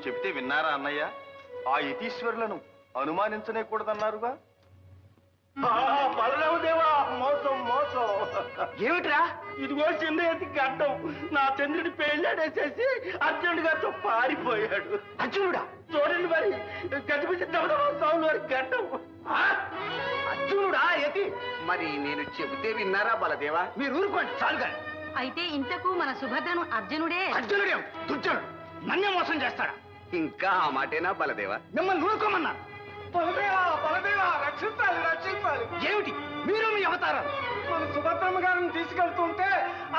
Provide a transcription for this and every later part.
చెబితే విన్నారా అన్నయ్య? ఆ యతీశ్వరులను అనుమానించనే కూడదన్నారుగా. బలరామదేవా, మోసం మోసం. ఏమిట్రా? ఇదిగో చిన్న ఎత్తి గడ్డం నా చంద్రుడి పెళ్ళాడేసేసి అర్జునుడి గారితో పారిపోయాడు. అర్జునుడా? చూడండి మరి, గజిబిజి దమదమ వారి గడ్డం. అర్జునుడా యతి? మరి నేను చెబితే విన్నారా బలదేవా? మీరు ఊరుకోండి చాలుగా. అయితే ఇంతకు మన సుభద్రను అర్జునుడే? అర్జునుడే దుర్జనుడు, నన్నే మోసం చేస్తాడా? ఇంకా ఆ మాటేనా బలదేవా? మిమ్మల్ని ఊరుకోమన్నా. బలదేవా బలదేవా, రక్షించాలి రక్షించాలి. ఏమిటి మీరు మీ అవతారాలు? మన సుభద్రమ్మ గారిని తీసుకెళ్తుంటే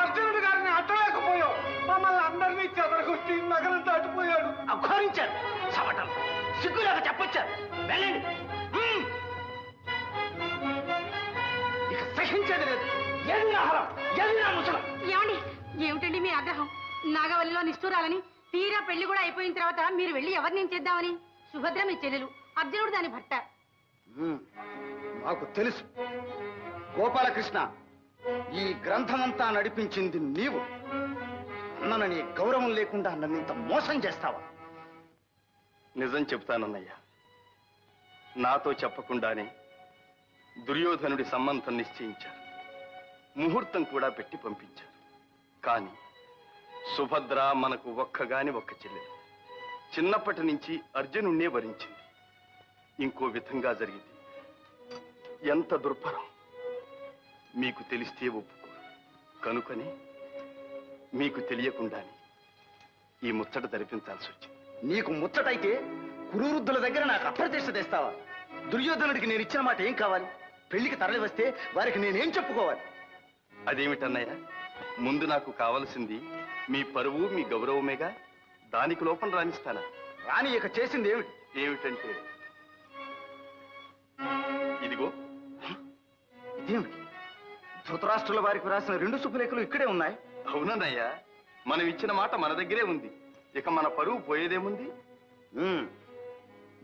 అర్జునుడి గారిని అడ్డలేకపోయాం. మమ్మల్ని అందరినీ చెదరగొట్టి నగరం దాటిపోయాడు. అఘోరించారు చవటం, సిగ్గులాగా చెప్పొచ్చారు. వెళ్ళండి. ఇక సహించేది లేదు. ఏది నా హరం, ఏది నా ముసలం. ఏమండి, ఏమిటండి మీ ఆగ్రహం? నాగవల్లిలో నిష్ఠూరాలని, తీరా పెళ్లి కూడా అయిపోయిన తర్వాత మీరు వెళ్ళి ఎవరిని చేద్దామని? సుభద్ర మీ చెల్లెలు, అర్జునుడు దాని భర్త. నాకు తెలుసు గోపాలకృష్ణ, ఈ గ్రంథమంతా నడిపించింది నీవు. అన్నని గౌరవం లేకుండా నన్ను ఇంత మోసం చేస్తావా? నిజం చెప్తానన్నయ్య. నాతో చెప్పకుండానే దుర్యోధనుడి సంబంధం నిశ్చయించారు. ముహూర్తం కూడా పెట్టి పంపించారు. కానీ సుభద్ర మనకు ఒక్కగాని ఒక్క చెల్లెలు. చిన్నప్పటి నుంచి అర్జునుణ్ణే వరించింది. ఇంకో విధంగా జరిగింది. ఎంత దుర్భరం! మీకు తెలిస్తే ఒప్పుకోరు. కనుకని మీకు తెలియకుండానే ఈ ముచ్చట జరిపించాల్సి వచ్చింది. నీకు ముచ్చటైతే కురువృద్ధుల దగ్గర నాకు అప్రతిష్ట తెస్తావా? దుర్యోధనుడికి నేను ఇచ్చిన మాట ఏం కావాలి? పెళ్లికి తరలి వస్తే వారికి నేనేం చెప్పుకోవాలి? అదేమిటన్నయ్య? ముందు నాకు కావలసింది మీ పరువు, మీ గౌరవమేగా. దానికి లోపల రాణిస్తానా? రాని ఇక చేసింది ఏమిటి? ఏమిటంటే ఇదిగో. ఇదేమిటి? ధృతరాష్ట్రుల వారికి రాసిన 2 శుభలేఖలు ఇక్కడే ఉన్నాయి. అవునన్నయ్య, మనం ఇచ్చిన మాట మన దగ్గరే ఉంది. ఇక మన పరువు పోయేదేముంది?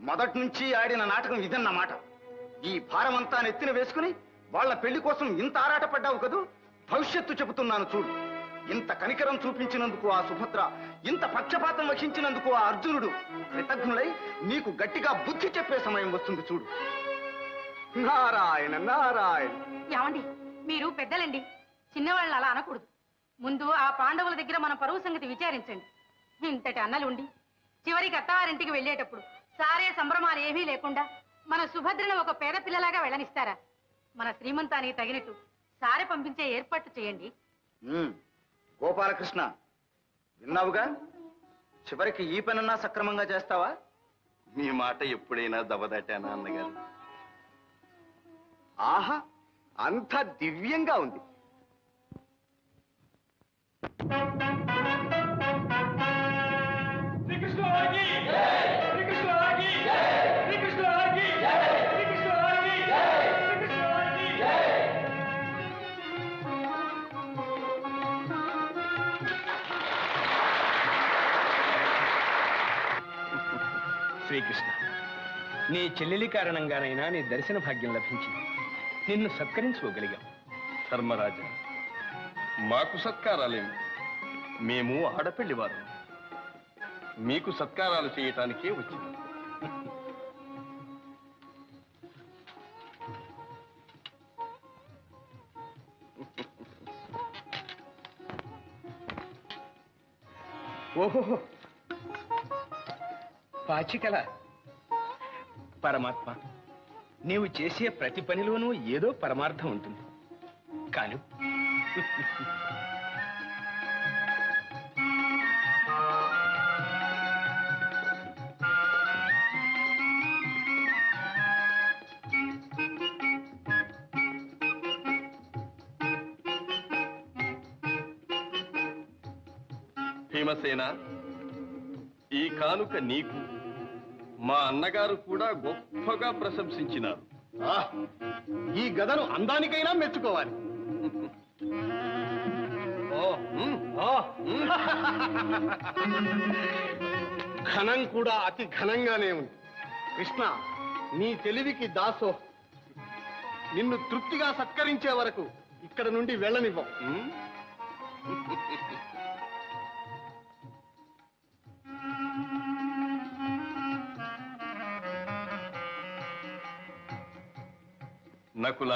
మొదటి నుంచి ఆడిన నాటకం ఇదన్నమాట. ఈ భారమంతా నెత్తిన వేసుకుని వాళ్ళ పెళ్లి కోసం ఇంత ఆరాటపడ్డావు కదూ. భవిష్యత్తు చెబుతున్నాను చూడు. ఇంత కనికరం చూపించినందుకు ఆ సుభద్ర, ఇంత పక్షపాతం వహించినందుకు ఆ అర్జునుడు కృతజ్ఞులై నీకు గట్టిగా బుద్ధి చెప్పే సమయం వస్తుంది చూడు. నారాయణ నారాయణ. ఏమండి, మీరు పెద్దలండి, చిన్నవాళ్ళని అలా అనకూడదు. ముందు ఆ పాండవుల దగ్గర మన పరువు సంగతి విచారించండి. ఇంతటి అన్నలుండి చివరికి అత్తవారింటికి వెళ్ళేటప్పుడు సారే సంభ్రమాలు ఏమీ లేకుండా మన సుభద్రను ఒక పేద పిల్లలాగా వెళ్ళనిస్తారా? మన శ్రీమంతానికి తగినట్టు సారే పంపించే ఏర్పాట్లు చేయండి. గోపాలకృష్ణ, విన్నావుగా? చివరికి ఈ పనన్నా సక్రమంగా చేస్తావా? మీ మాట ఎప్పుడైనా దవదాటానా అన్నగారు? ఆహా, అంత దివ్యంగా ఉంది. శ్రీకృష్ణ, నీ చెల్లెలి కారణంగానైనా నీ దర్శన భాగ్యం లభించింది. నిన్ను సత్కరించుకోగలిగాం. ధర్మరాజా, మాకు సత్కారాలేమి? మేము ఆడపెళ్లివారు. మీకు సత్కారాలు చేయటానికే వచ్చింది. ఓహో, పాచికల. పరమాత్మ, నీవు చేసే ప్రతి పనిలోనూ ఏదో పరమార్థం ఉంటుంది. కాను భీమసేన, ఈ కానుక నీకు మా అన్నగారు కూడా గొప్పగా ప్రశంసించినారు. ఈ గదను అందానికైనా మెచ్చుకోవాలి. ఘనం కూడా అతి ఘనంగానే ఉంది. కృష్ణ, నీ తెలివికి దాసో. నిన్ను తృప్తిగా సత్కరించే వరకు ఇక్కడ నుండి వెళ్ళనివ్వం. నకుల,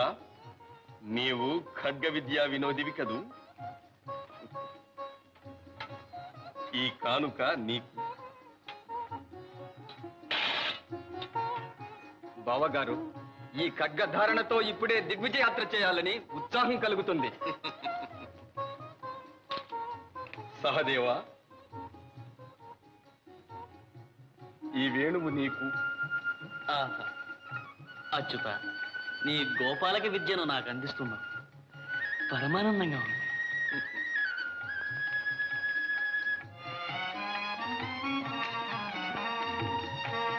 నీవు ఖడ్గ విద్యా వినోదివి కదూ. ఈ కానుక నీకు. బావగారు, ఈ ఖడ్గధారణతో ఇప్పుడే దిగ్విజయాత్ర చేయాలని ఉత్సాహం కలుగుతుంది. సహదేవా, ఈ వేణువు నీకు. ఆహా, అచ్యుత, నీ గోపాలక విద్యను నాకు అందిస్తున్నావు. పరమానందంగా ఉంది.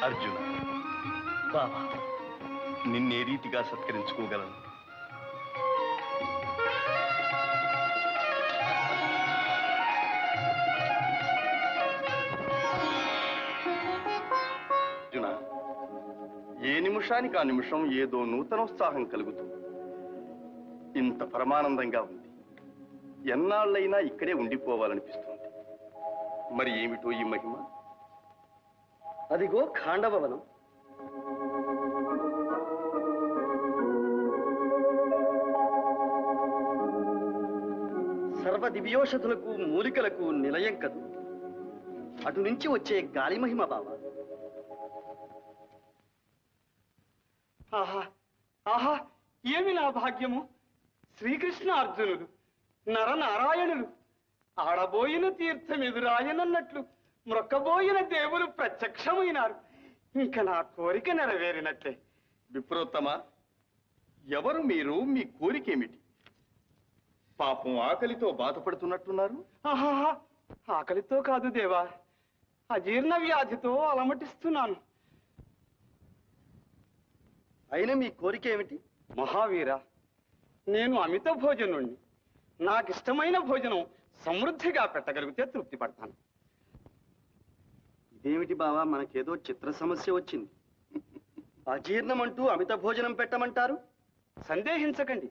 అర్జున, బావా, నిన్నే రీతిగా సత్కరించుకోగలను? అర్జున, ఏ నిమిషానికి ఆ నిమిషం ఏదో నూతనోత్సాహం కలుగుతుంది. ఇంత పరమానందంగా ఉంది. ఎన్నాళ్ళైనా ఇక్కడే ఉండిపోవాలనిపిస్తుంది. మరి ఏమిటో ఈ మహిమ? అదిగో ఖాండవవనం. సర్వ దివ్యోషధులకు మూలికలకు నిలయం కదు. అటు నుంచి వచ్చే గాలి మహిమ బావ. ఆహా ఆహా, ఏమి నా భాగ్యము! శ్రీకృష్ణ అర్జునులు నరనారాయణులు ఆడబోయిన తీర్థం ఎదురాయనన్నట్లు మ్రొక్కబోయిన దేవులు ప్రత్యక్షమైనారు. ఇంక నా కోరిక నెరవేరినట్లే. విప్రోత్తమ, ఎవరు మీరు? మీ కోరికేమిటి? పాపం ఆకలితో బాధపడుతున్నట్టున్నారు. ఆహా, ఆకలితో కాదు దేవా, అజీర్ణ వ్యాధితో అలమటిస్తున్నాను. అయినా మీ కోరిక ఏమిటి? మహావీర, నేను అమిత భోజనుణ్ణి. నాకిష్టమైన భోజనం సమృద్ధిగా పెట్టగలిగితే తృప్తి పడతాను. ఇదేమిటి బావా, మనకేదో చిత్ర సమస్య వచ్చింది. అజీర్ణం అంటూ అమిత భోజనం పెట్టమంటారు? సందేహించకండి,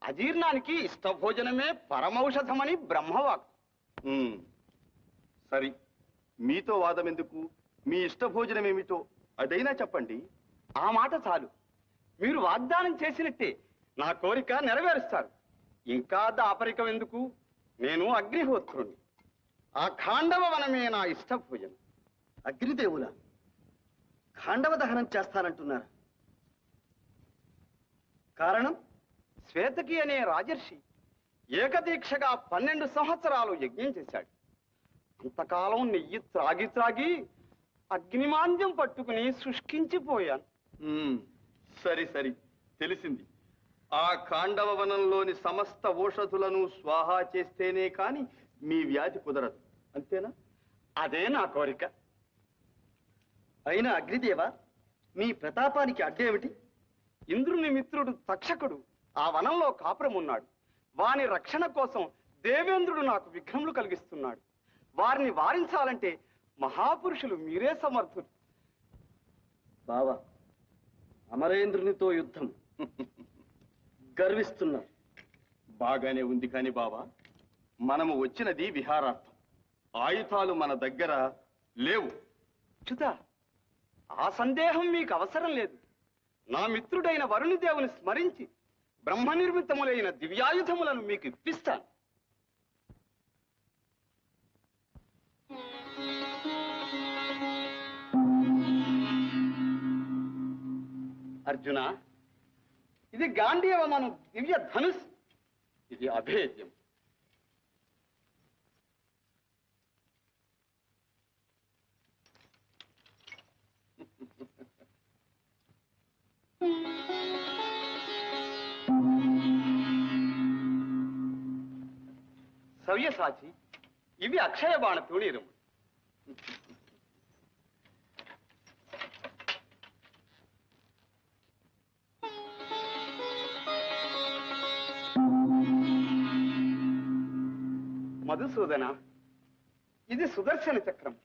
అజీర్ణానికి ఇష్ట భోజనమే పరమౌషధమని బ్రహ్మవాక్. సరి, మీతో వాదం ఎందుకు? మీ ఇష్ట భోజనం ఏమిటో అదైనా చెప్పండి. ఆ మాట చాలు. మీరు వాగ్దానం చేసినట్టే నా కోరిక నెరవేరుస్తారు. ఇంకా దాపరికం ఎందుకు? నేను అగ్నిహోత్రుణ్ణి. ఆ ఖాండవ వనమే నా ఇష్ట భోజనం. అగ్నిదేవుల ఖాండవ దహనం చేస్తానంటున్నారు. కారణం? శ్వేతకి అనే రాజర్షి ఏకదీక్షగా 12 సంవత్సరాలు యజ్ఞం చేశాడు. అంతకాలం నెయ్యి త్రాగి త్రాగి అగ్నిమాంద్యం పట్టుకుని శుష్కించిపోయాను. సరి సరి, తెలిసింది. ఆ ఖాండవ వనంలోని సమస్త ఓషధులను స్వాహా చేస్తేనే కాని మీ వ్యాధి కుదరదు, అంతేనా? అదే నా కోరిక. అయినా అగ్నిదేవ, మీ ప్రతాపానికి అడ్డేమిటి? ఇంద్రుని మిత్రుడు తక్షకుడు ఆ వనంలో కాపురం ఉన్నాడు. వాని రక్షణ కోసం దేవేంద్రుడు నాకు విఘ్నములు కలిగిస్తున్నాడు. వారిని వారించాలంటే మహాపురుషులు మీరే సమర్థులు. బావా, అమరేంద్రునితో యుద్ధం గర్విస్తున్నారు. బాగానే ఉంది కాని బావా, మనము వచ్చినది విహారార్థం. ఆయుధాలు మన దగ్గర లేవు. చ్యుత, ఆ సందేహం మీకు అవసరం లేదు. నా మిత్రుడైన వరుణి దేవుని స్మరించి బ్రహ్మ నిర్మితములైన దివ్యాయుధములను మీకు ఇప్పిస్తాను. అర్జున, ఇది గాంధీవమను దివ్య ధనుస్. ఇది అభేద్యం. సవ్యసాచి, ఇవి అక్షయ బాణ తూణీరము. మధుసూదన, ఇది సుదర్శన చక్రం.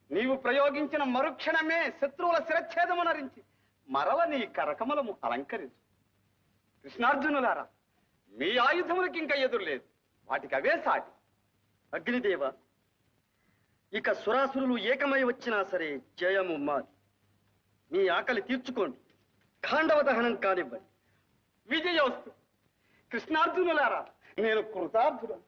నీవు ప్రయోగించిన మరుక్షణమే శత్రువుల శిరచ్ఛేదమునరించి మరల నీ కరకమలము అలంకరించు. కృష్ణార్జునులారా, మీ ఆయుధములకి ఇంకా ఎదురులేదు. వాటికి అవే సాటి. అగ్నిదేవ, ఇక సురాసురులు ఏకమై వచ్చినా సరే జయము మాది. మీ ఆకలి తీర్చుకోండి. ఖాండవ దహనం కానివ్వండి. విజయోస్తు. కృష్ణార్జునులారా, నేను కృతార్థులను.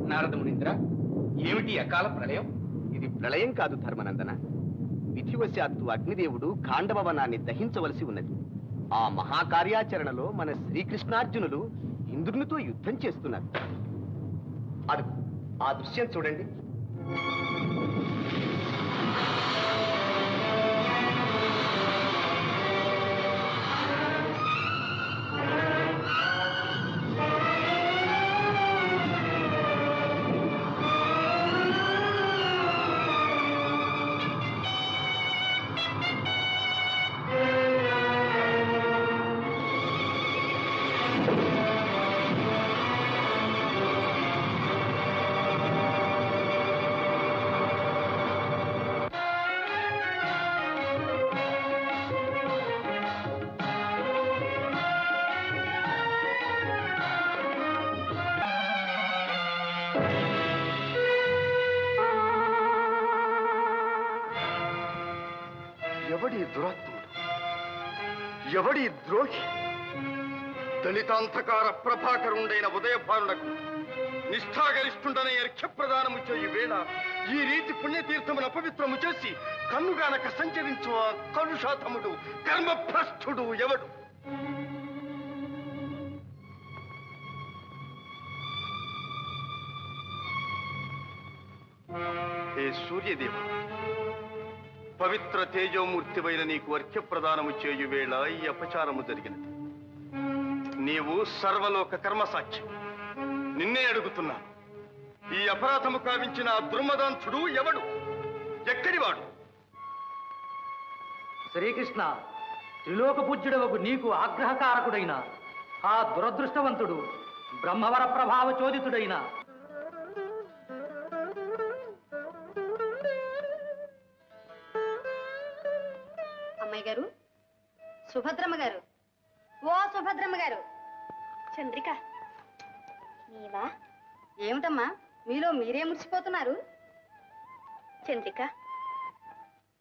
నారద మునీంద్ర, ఏమిటి అకాల ప్రళయం? ఇది ప్రళయం కాదు ధర్మనందన. విధివశాత్తు అగ్నిదేవుడు ఖాండవ వనాన్ని దహించవలసి ఉన్నది. ఆ మహాకార్యాచరణలో మన శ్రీకృష్ణార్జునులు ఇంద్రునితో యుద్ధం చేస్తున్నారు. అది ఆ దృశ్యం చూడండి. ఎవడి దురాత్ముడు, ఎవడి ద్రోహి? దళితాంధకార ప్రభాకరుండైన ఉదయభానులకు నిష్ఠాగరిష్ఠుండనే అర్ఘ్యప్రదానము చేయు వేళ ఈ రీతి పుణ్యతీర్థమును అపవిత్రము చేసి కన్నుగానక సంచరించు ఆ కలుషాతముడు కర్మభ్రష్టుడు ఎవడు? హే సూర్యదేవ, పవిత్ర తేజోమూర్తివైన నీకు అర్ఘ్యప్రదానము చేయు వేళ ఈ అపచారము జరిగినది. నీవు సర్వలోక కర్మసాక్షి. నిన్నే అడుగుతున్నాను, ఈ అపరాధము కావించిన ఆ దుర్మదాంతుడు ఎవడు? ఎక్కడివాడు? శ్రీకృష్ణ, త్రిలోక పూజ్యుడవకు నీకు ఆగ్రహకారకుడైన ఆ దురదృష్టవంతుడు బ్రహ్మవర ప్రభావ చోదితుడైన అమ్మాయి గారు, సుభద్రమ్మ గారు, ఓ సుభద్రమ్మ గారు. చంద్రిక, నీవా? ఏమిటమ్మా మీలో మీరే మురిసిపోతున్నారు? చంద్రిక,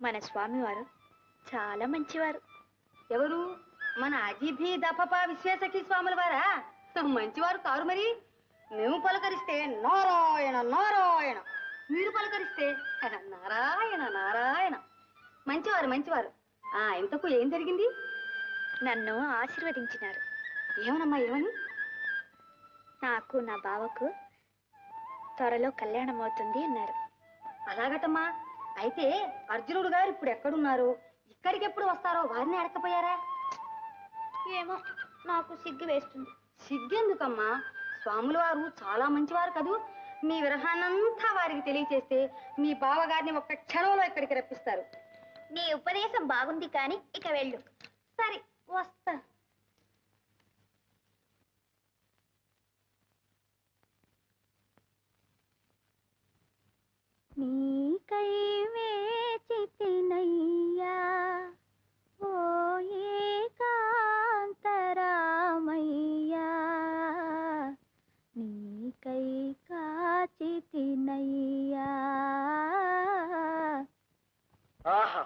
మన స్వామివారు చాలా మంచివారు. ఎవరు? మన అజీభీ దపప విశ్వేశకి స్వాముల వారా? మంచివారు కారు మరి. మేము పలకరిస్తే నారాయణ నారాయణ, మీరు పలకరిస్తే నారాయణ నారాయణ. మంచివారు మంచివారు. ఇంతకు ఏం జరిగింది? నన్ను ఆశీర్వదించినారు. ఏమనమ్మా, ఏమని? నాకు నా బావకు త్వరలో కళ్యాణం అవుతుంది అన్నారు. అలాగటమ్మా. అయితే అర్జునుడు గారు ఇప్పుడు ఎక్కడున్నారు, ఇక్కడికి ఎప్పుడు వస్తారో వారిని అడకపోయారా? ఏమో నాకు సిగ్గు వేస్తుంది. సిగ్గెందుకమ్మా? స్వాముల వారు చాలా మంచివారు కదూ. మీ విరహాన్నంతా వారికి తెలియచేస్తే మీ బావగారిని ఒక్క క్షణంలో ఇక్కడికి రప్పిస్తారు. నీ ఉపదేశం బాగుంది కానీ ఇక వెళ్ళు. సరే, వస్తా. నీకై వేచితినయ్యా ఓ ఏకాంతరామయ్యా, నీకై కాచితినయ్యా. ఆహా,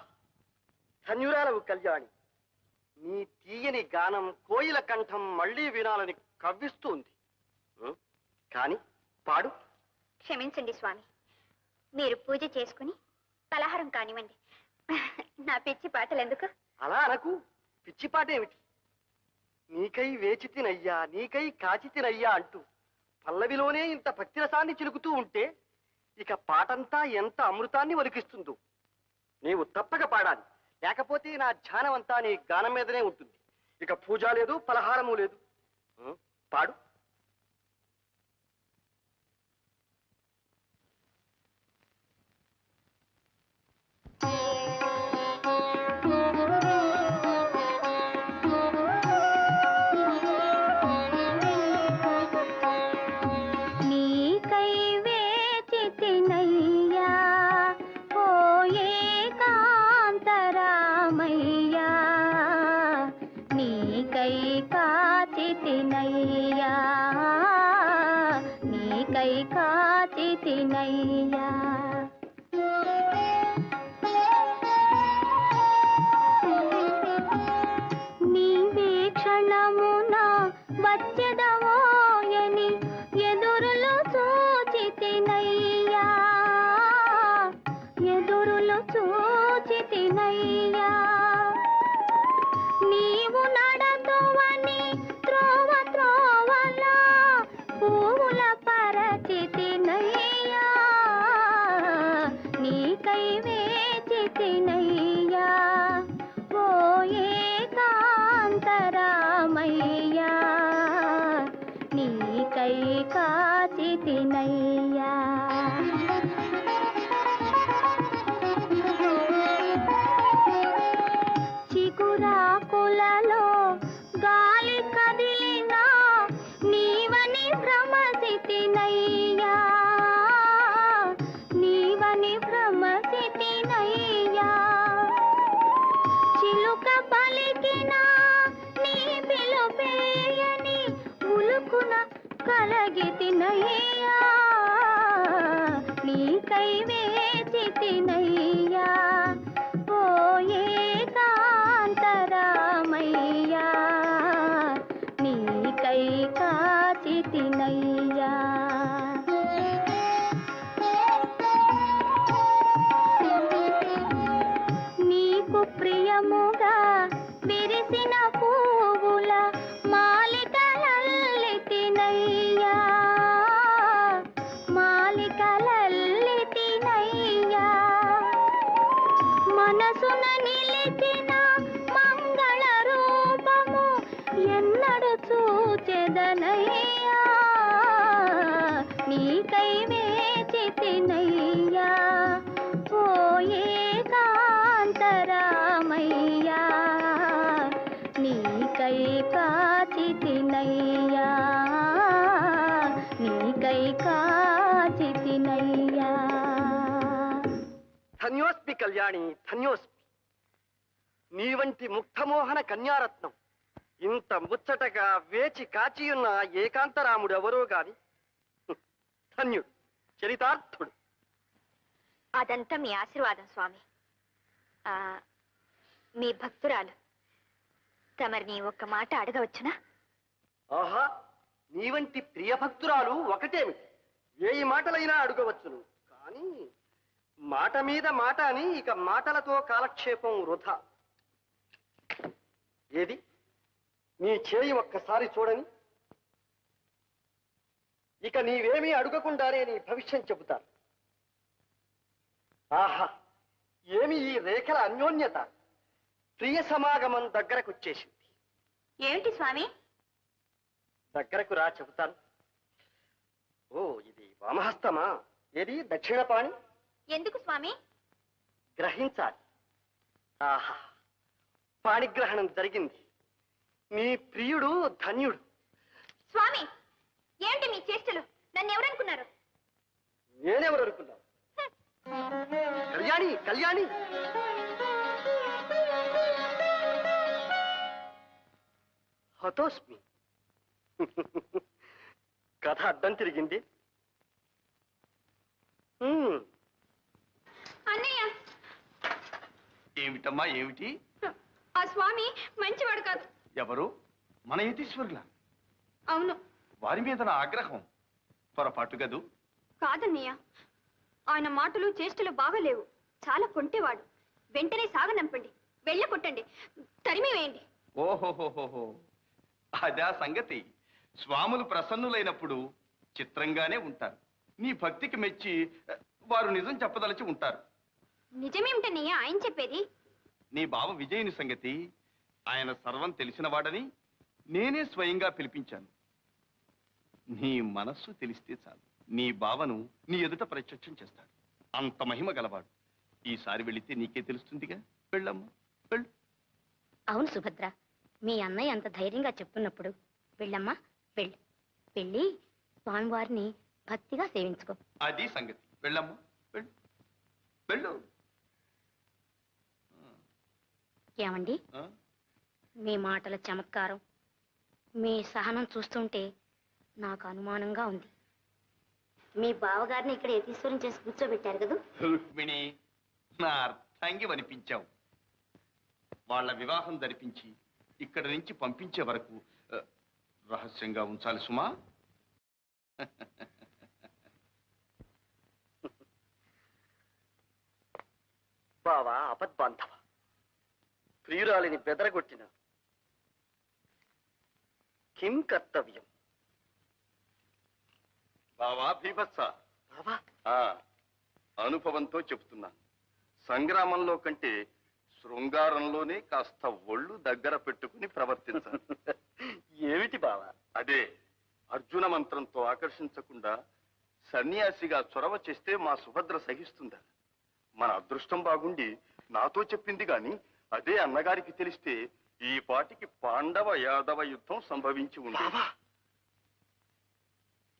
ధన్యురాలవు కళ్యాణి. నీ తీయని గానం కోయిల కంఠం మళ్ళీ వినాలని కవ్విస్తుంది. కాని పాడు. క్షమించండి స్వామి, మీరు పూజ చేసుకుని పలహారం కానివ్వండి. నా పిచ్చి పాటలు ఎందుకు? అలా అనకు. పిచ్చిపాటేమిటి? నీకై వేచితినయ్యా, నీకై కాచితినయ్యా అంటూ పల్లవిలోనే ఇంత భక్తిరసాన్ని చిలుకుతూ ఉంటే ఇక పాటంతా ఎంత అమృతాన్ని ఒలికిస్తుందో. నీవు తప్పక పాడాలి, లేకపోతే నా ధ్యానమంతా నీ గానం మీదనే ఉంటుంది. ఇక పూజ లేదు, పలహారము లేదు. పాడు. నీకై వేచితినయ్యా ఓ ఏకాంతరామయ్యా, నీకై కాచితినయ్యా, నీకై కాచితినయ్యా. నీవే క్షణమున వచ్చెదవోయని ఎదురులు చూచితినయ్యా, ఎదురులు చూచితినయ్యా. నీవు నడతువని త్రోవ త్రోవలా పూల పరచితినయ్యా, నీకై వేచితినయ్యా ఓ ఏకాంతరామయ్యా, నీకై కాచితినయ్యా. చిగురాకులలో గాలి కదిలినా నీవని భ్రమసితినయ్యా, నీవని భ్రమసితినయ్యా. చిలుక పలికిన నీ పిలుపేయని ఉలుకున కలగితినయ్యా, నీకై వేచితినయ్యా ఓ ఏకాంతరామయ్యా, నీకై కాచితినయ్యా. నీకు ప్రియముగా విరిసిన పువ్వుల మాలికలల్లితినయ్యా, మాలికలల్లితినయ్యా. మనసున నిలిచిన మంగళ రూపము ఎన్నడు చూచెదనయ్యా, నీకై వేచితినయ్యా ఓ ఏకాంతరామయ్యా, నీకై కాచితినయ్యా, నీకై కాచితినయ్యా. ధన్యోస్మి కళ్యాణి, ధన్యోస్మి. నీ వంటి ముక్తమోహన కన్యారత్నం ఇంత ముచ్చటగా వేచి కాచియున్న ఏకాంతరాముడు ఎవరో గాని ధన్యుడు, చరితార్థుడు. అదంతా మీ ఆశీర్వాదం స్వామి. మీ భక్తురాలు తమరిని ఒక్క మాట అడగవచ్చునా? ఆహా, నీ వంటి ప్రియ భక్తురాలు ఒకటేమిటి, ఏ మాటలైనా అడగవచ్చును. కానీ మాట మీద మాట అని ఇక మాటలతో కాలక్షేపం వృధా. ఏది నీ చేయి ఒక్కసారి చూడని. ఇక నీవేమీ అడగకుండానే నీ భవిష్యం చెబుతాను. ఆహా, ఏమి ఈ రేఖల అన్యోన్యత! ప్రియ సమాగమం దగ్గరకు వచ్చేసింది. ఏమిటి స్వామి? దగ్గరకు రా, చెబుతాను. ఓ, ఇది వామహస్తమా? ఏది దక్షిణ పాణి? ఎందుకు స్వామి? గ్రహించాలి. ఆహా, పాణిగ్రహణం జరిగింది. నీ ప్రియుడు ధన్యుడు. స్వామి, ఏమిటి మీ చేష్టలు? నన్ను ఎవరనుకున్నారు? నేనెవరు అనుకున్నావు? కళ్యాణి, కళ్యాణి! హతోస్మి. కథ అడ్డం తిరిగింది. అన్నయ్య, ఏమిటమ్మా ఏమిటి? ఆ స్వామి మంచివాడు కాదు. ఎవరు? మన యతీశ్వరుల? అవును. వారి మీద నా ఆగ్రహం పొరపాటు గదు. కాదన్నయ్య, ఆయన మాటలు చేష్టలు బాగలేవు. చాలా కొంటేవాడు. వెంటనే సాగనంపండి, వెళ్ళ కొట్టండి, తరిమి వేయండి. ఓహోహోహోహో, అదా సంగతి. స్వాములు ప్రసన్నులైనప్పుడు చిత్రంగానే ఉంటారు. నీ భక్తికి మెచ్చి వారు నిజం చెప్పదలచి ఉంటారు. నిజమేమిటన్నయ్య ఆయన చెప్పేది? నీ బావ విజయుని సంగతి ఆయన సర్వం తెలిసినవాడని నేనే స్వయంగా పిలిపించాను. నీ మనస్సు తెలిస్తే చాలు, నీ బావను నీ ఎదుట ప్రత్యక్షం చేస్తాడు. అంత మహిమ గలవాడు. ఈసారి వెళితే నీకే తెలుస్తుందిగా. వెళ్ళమ్మా, వెళ్ళు. అవును సుభద్ర, మీ అన్నయ్య అంత ధైర్యంగా చెప్తున్నప్పుడు వెళ్ళమ్మా, వెళ్ళు. వెళ్ళి స్వామివారిని భక్తిగా సేవించుకో. అది సంగతి. వెళ్ళమ్మా, వెళ్ళు, వెళ్ళు. ఏమండి, ఆ? మీ మాటల చమత్కారం, మీ సహనం చూస్తుంటే నాకు అనుమానంగా ఉంది. మీ బావగారిని ఇక్కడ యతీశ్వరం చేసి కూర్చోబెట్టారు కదా? రుక్మిణి, నా అర్థాంగి వనిపించావు. వాళ్ళ వివాహం జరిపించి ఇక్కడి నుంచి పంపించే వరకు రహస్యంగా ఉంచాలి సుమా. బావా అపద్బాంధవ, ప్రియురాలిని బెదరగొట్టిన కిం కర్తవ్యం? బావా భీభత్స, బావా, అనుభవంతో చెప్తున్నాను. సంగ్రామంలో కంటే శృంగారంలోనే కాస్త ఒళ్ళు దగ్గర పెట్టుకుని ప్రవర్తించాలి. ఏమిటి బావా? అదే, అర్జున మంత్రంతో ఆకర్షించకుండా సన్యాసిగా చొరవ చేస్తే మా సుభద్ర సహిస్తుందా? మన అదృష్టం బాగుండి నాతో చెప్పింది గాని అదే అన్నగారికి తెలిస్తే ఈ పాటికి పాండవ యాదవ యుద్ధం సంభవించి ఉంది. బావా,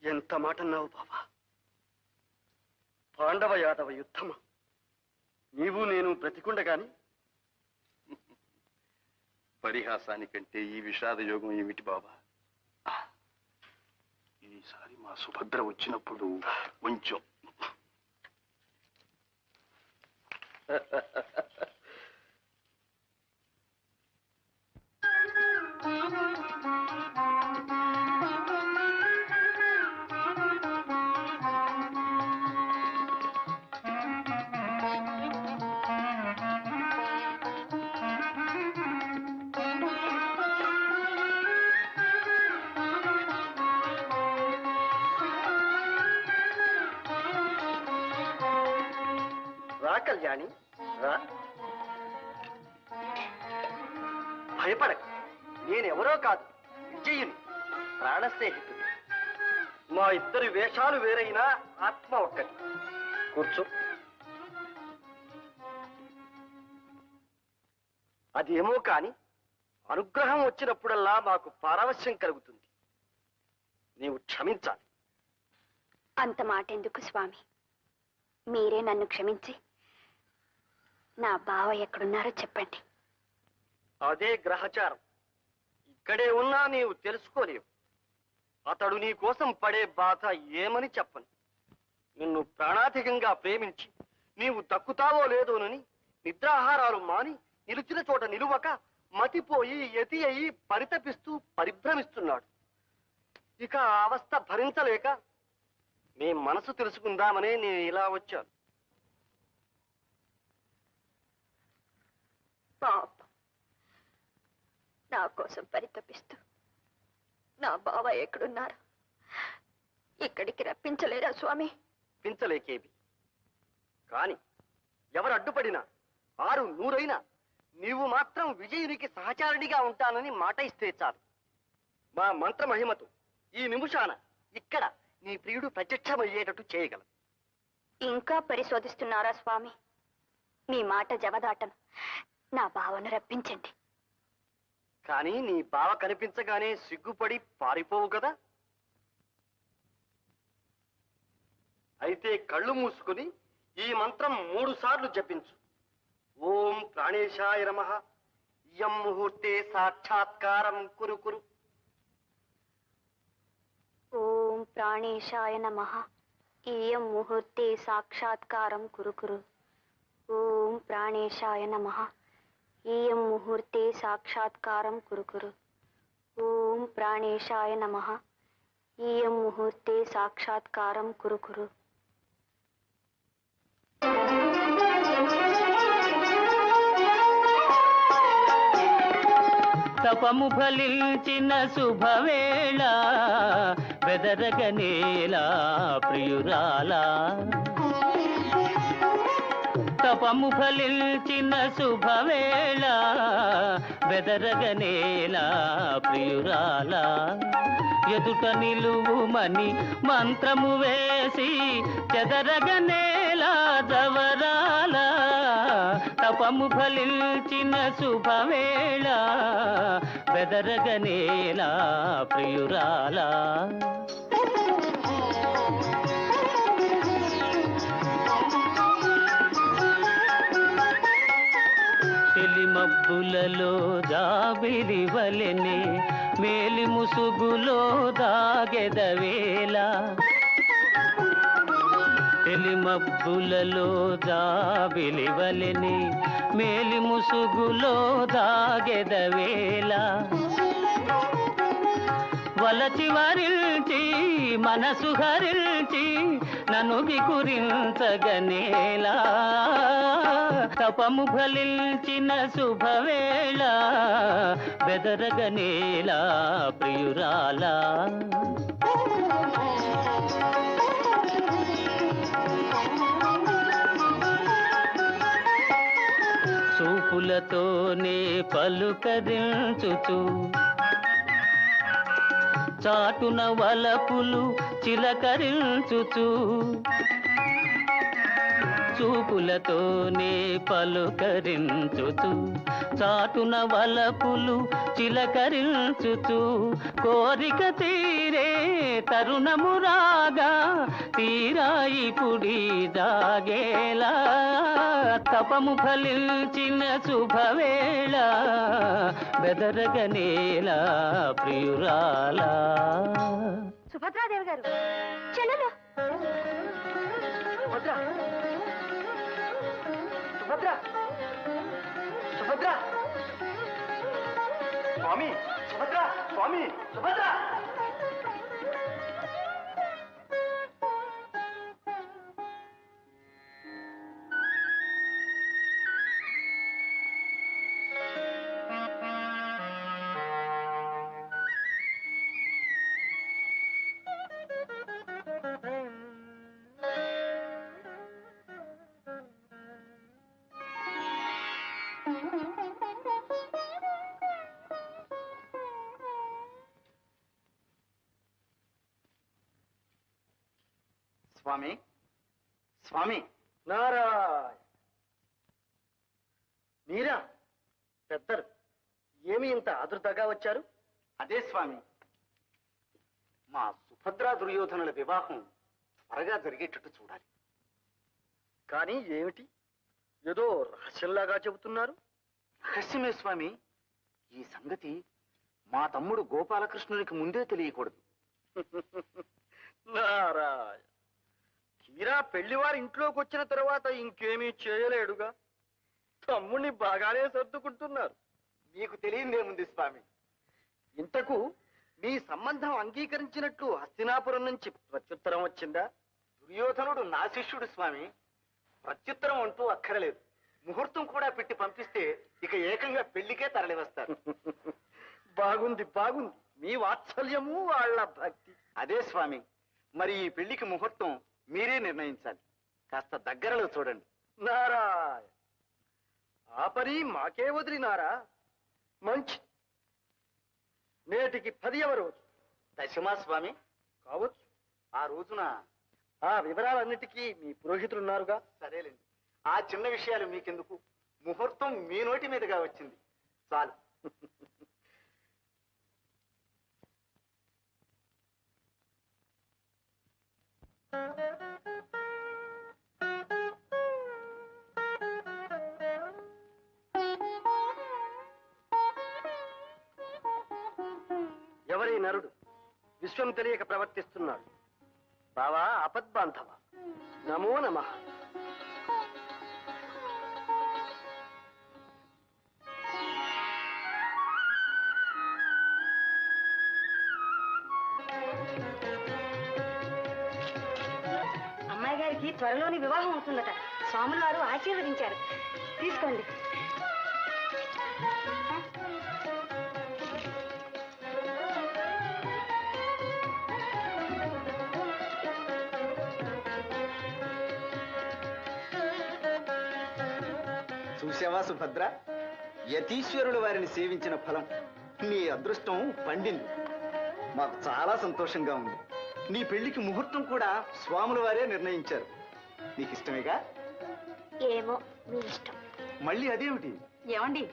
ఎంత మాట అన్నావు బావా! పాండవ యాదవ యుద్ధమా? నీవు నేను బ్రతికుండగాని? పరిహాసానికంటే ఈ విషాద యోగం ఏమిటి బాబా? ఈసారి మా సుభద్ర వచ్చినప్పుడు కొంచెం రా కళ్యాణి, రా. భయపడక, నేనెవరో కాదు, విజయుని, ప్రాణ స్నేహితుడు. మా ఇద్దరి వేషాలు వేరైనా ఆత్మ ఒక్కటి. కూర్చో. అదేమో కాని అనుగ్రహం వచ్చినప్పుడల్లా మాకు పారవశ్యం కలుగుతుంది. నీవు క్షమించాలి. అంత మాట ఎందుకు స్వామి? మీరే నన్ను క్షమించి నా బావ ఎక్కడున్నారో చెప్పండి. అదే గ్రహచారం. ఇక్కడే ఉన్నా నీవు తెలుసుకోలేవు. అతడు నీ కోసం పడే బాధ ఏమని చెప్పను. నిన్ను ప్రాణాధికంగా ప్రేమించి నీవు దక్కుతావో లేదోనని నిద్రాహారాలు మాని నిలిచిన చోట నిలువక మతిపోయి యతి అయి పరితపిస్తూ పరిభ్రమిస్తున్నాడు. ఇక ఆ అవస్థ భరించలేక మీ మనసు తెలుసుకుందామనే నేను ఇలా వచ్చాను. పాప, నా కోసం పరితపిస్తూ నా బావ ఎక్కడున్నారు? ఇక్కడికి రప్పించలేరా స్వామి? పించలేకేవి కాని ఎవరు అడ్డుపడినా 6 100 నీవు మాత్రం విజయునికి సహచారుడిగా ఉంటానని మాట ఇస్తే చాలు. మా మంత్ర మహిమతో ఈ నిమిషాన ఇక్కడ నీ ప్రియుడు ప్రత్యక్షమయ్యేటట్టు చేయగలరు. ఇంకా పరిశోధిస్తున్నారా స్వామి? మీ మాట జవదాటను. నా భావను రప్పించండి. కానీ నీ బావ కనిపించగానే సిగ్గుపడి పారిపోవు కదా? అయితే కళ్ళు మూసుకుని ఈ మంత్రం 3 సార్లు జపించు. ఓం ప్రాణేశాయ నమః యం ముహూర్తే సాక్షాత్కారం కురు కురు. ఓం ప్రాణేశాయ నమః ఇయం ముహూర్తే సాక్షాత్కారం కురు కురు. ఓం ప్రాణేశాయ నమః ఇయం ముహూర్తే సాక్షాత్కారం కురు కురు. ఓం ప్రాణేశాయ నమః ఇయం ముహూర్తే సాక్షాత్కారం కురు కురు. తపము ఫలించిన శుభవేళ బెదరగనేలా ప్రియురాలా. తపము ఫలించిన శుభవేళ బెదరగనేలా ప్రియురాలా. ఎదుట నిలువుమని మంత్రము వేసి చెదరగనేలా జవరాల. తపము ఫలించిన శుభవేళ బెదరగనేలా ప్రియురాలా. తెలిమబ్బులలో జాబిలి వలెనే మేలి ముసుగులో దాగెదవేళ. తెలిమబ్బులలో జాబిలి వలెనే మేలి ముసుగులో దాగెదవేళ. వలచి వరించి మనసు హరించి నన్ను వికురించగనేలా. తపము ఫలించిన శుభవేళ బెదరగనేలా ప్రియురాలా. చూపులతోనే పలుకరించుచు చాటున వలపులు చిలకరించుచు. చూపులతోనే పలుకరించుచు చాటున వలపులు చిలకరించుచు. కోరిక తీరే తరుణము రాగా తీరాయి పుడి దాగేలా. తపము ఫలించిన శుభవేళ బెదరగనేలా ప్రియురాలా. సుభద్రాదేవి గారు చెల్లెలు. సుభద్ర సుభద్ర సుభద్ర స్వామి సుభద్ర స్వామి సుభద్ర. స్వామి స్వామి నారాయణ. మీరా పెద్దలు ఏమి ఇంత ఆదుర్తగా వచ్చారు? అదే స్వామి, మా సుభద్రా దుర్యోధనుల వివాహం త్వరగా జరిగేటట్టు చూడాలి. కానీ ఏమిటి ఏదో రహస్యంలాగా చెబుతున్నారు? రహస్యమే స్వామి. ఈ సంగతి మా తమ్ముడు గోపాలకృష్ణునికి ముందే తెలియకూడదు. నారాయణ, తీరా పెళ్లివారి ఇంట్లోకి వచ్చిన తర్వాత ఇంకేమీ చేయలేడుగా. తమ్ముడిని బాగానే సర్దుకుంటున్నారు. మీకు తెలియదేముంది స్వామి. ఇంతకు మీ సంబంధం అంగీకరించినట్లు హస్తినాపురం నుంచి ప్రత్యుత్తరం వచ్చిందా? దుర్యోధనుడు నా శిష్యుడు స్వామి. ప్రత్యుత్తరం అంటూ అక్కరలేదు. ముహూర్తం కూడా పెట్టి పంపిస్తే ఇక ఏకంగా పెళ్లికే తరలి వస్తారు. బాగుంది బాగుంది, మీ వాత్సల్యము వాళ్ళ భక్తి. అదే స్వామి, మరి ఈ పెళ్లికి ముహూర్తం మీరే నిర్ణయించాలి. కాస్త దగ్గరలో చూడండి. నారాయణ, ఆ పని మాకే వదిలినారా? మంచి. నేటికి 10వ రోజు. దశమా స్వామి కావచ్చు. ఆ రోజున ఆ వివరాలన్నిటికీ మీ పురోహితులున్నారుగా. సరేలేండి, ఆ చిన్న విషయాలు మీకెందుకు? ముహూర్తం మీ నోటి మీదుగా వచ్చింది చాలు. ఎవరి నరుడు విశ్వం తెలియక ప్రవర్తిస్తున్నాడు? బావా అపద్బాంధవ, నమో నమః. అమ్మాయి గారికి త్వరలోని వివాహం అవుతుందట. స్వాముల వారు ఆశీర్వదించారు. తీసుకోండి. చూసావా సుభద్ర, యతీశ్వరుడు వారిని సేవించిన ఫలం. నీ అదృష్టం పండింది. మాకు చాలా సంతోషంగా ఉంది. నీ పెళ్లికి ముహూర్తం కూడా స్వాముల వారే నిర్ణయించారు. నీకు ఇష్టమేగా? ఏమో, మీ ఇష్టం. మళ్ళీ అదేమిటి? ఏమండి,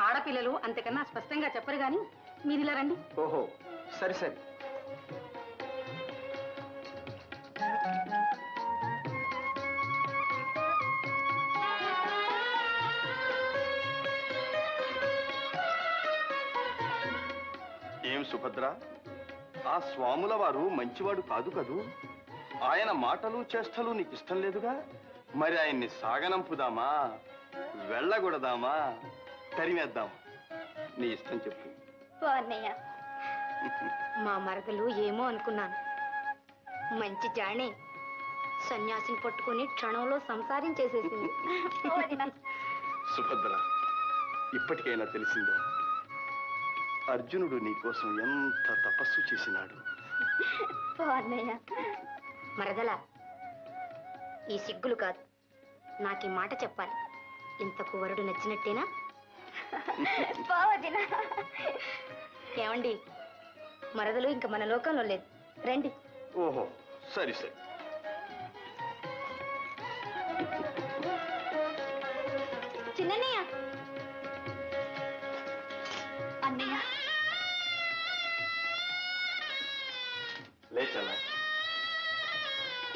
ఆడపిల్లలు అంతకన్నా స్పష్టంగా చెప్పరు గాని మీరు ఇలా రండి. ఓహో, సరే సరే. ఏం సుభద్ర, ఆ స్వాముల వారు మంచివాడు కాదు కదూ? ఆయన మాటలు చేష్టలు నీకు ఇష్టం లేదుగా? మరి ఆయన్ని సాగనంపుదామా, వెళ్ళగొడదామా, తరిమేద్దామా? నీ ఇష్టం చెప్పు. అన్నయ్య, మా మరదలు ఏమో అనుకున్నాను. మంచి జాణే సన్యాసిని పట్టుకుని క్షణంలో సంసారం చేసేసింది. సుభద్ర, ఇప్పటికైనా తెలిసిందా అర్జునుడు నీకోసం ఎంత తపస్సు చేసినాడు? అన్నయ్య, మరదల, ఈ సిగ్గులు కాదు, నాకు ఈ మాట చెప్పాలి. ఇంతకు వరుడు నచ్చినట్టేనా? ఏమండి, మరదలు ఇంక మన లోకంలో లేదు. రండి. ఓహో, సరి సరి. చిన్నయ్య, అన్నయ్య, లేచలా.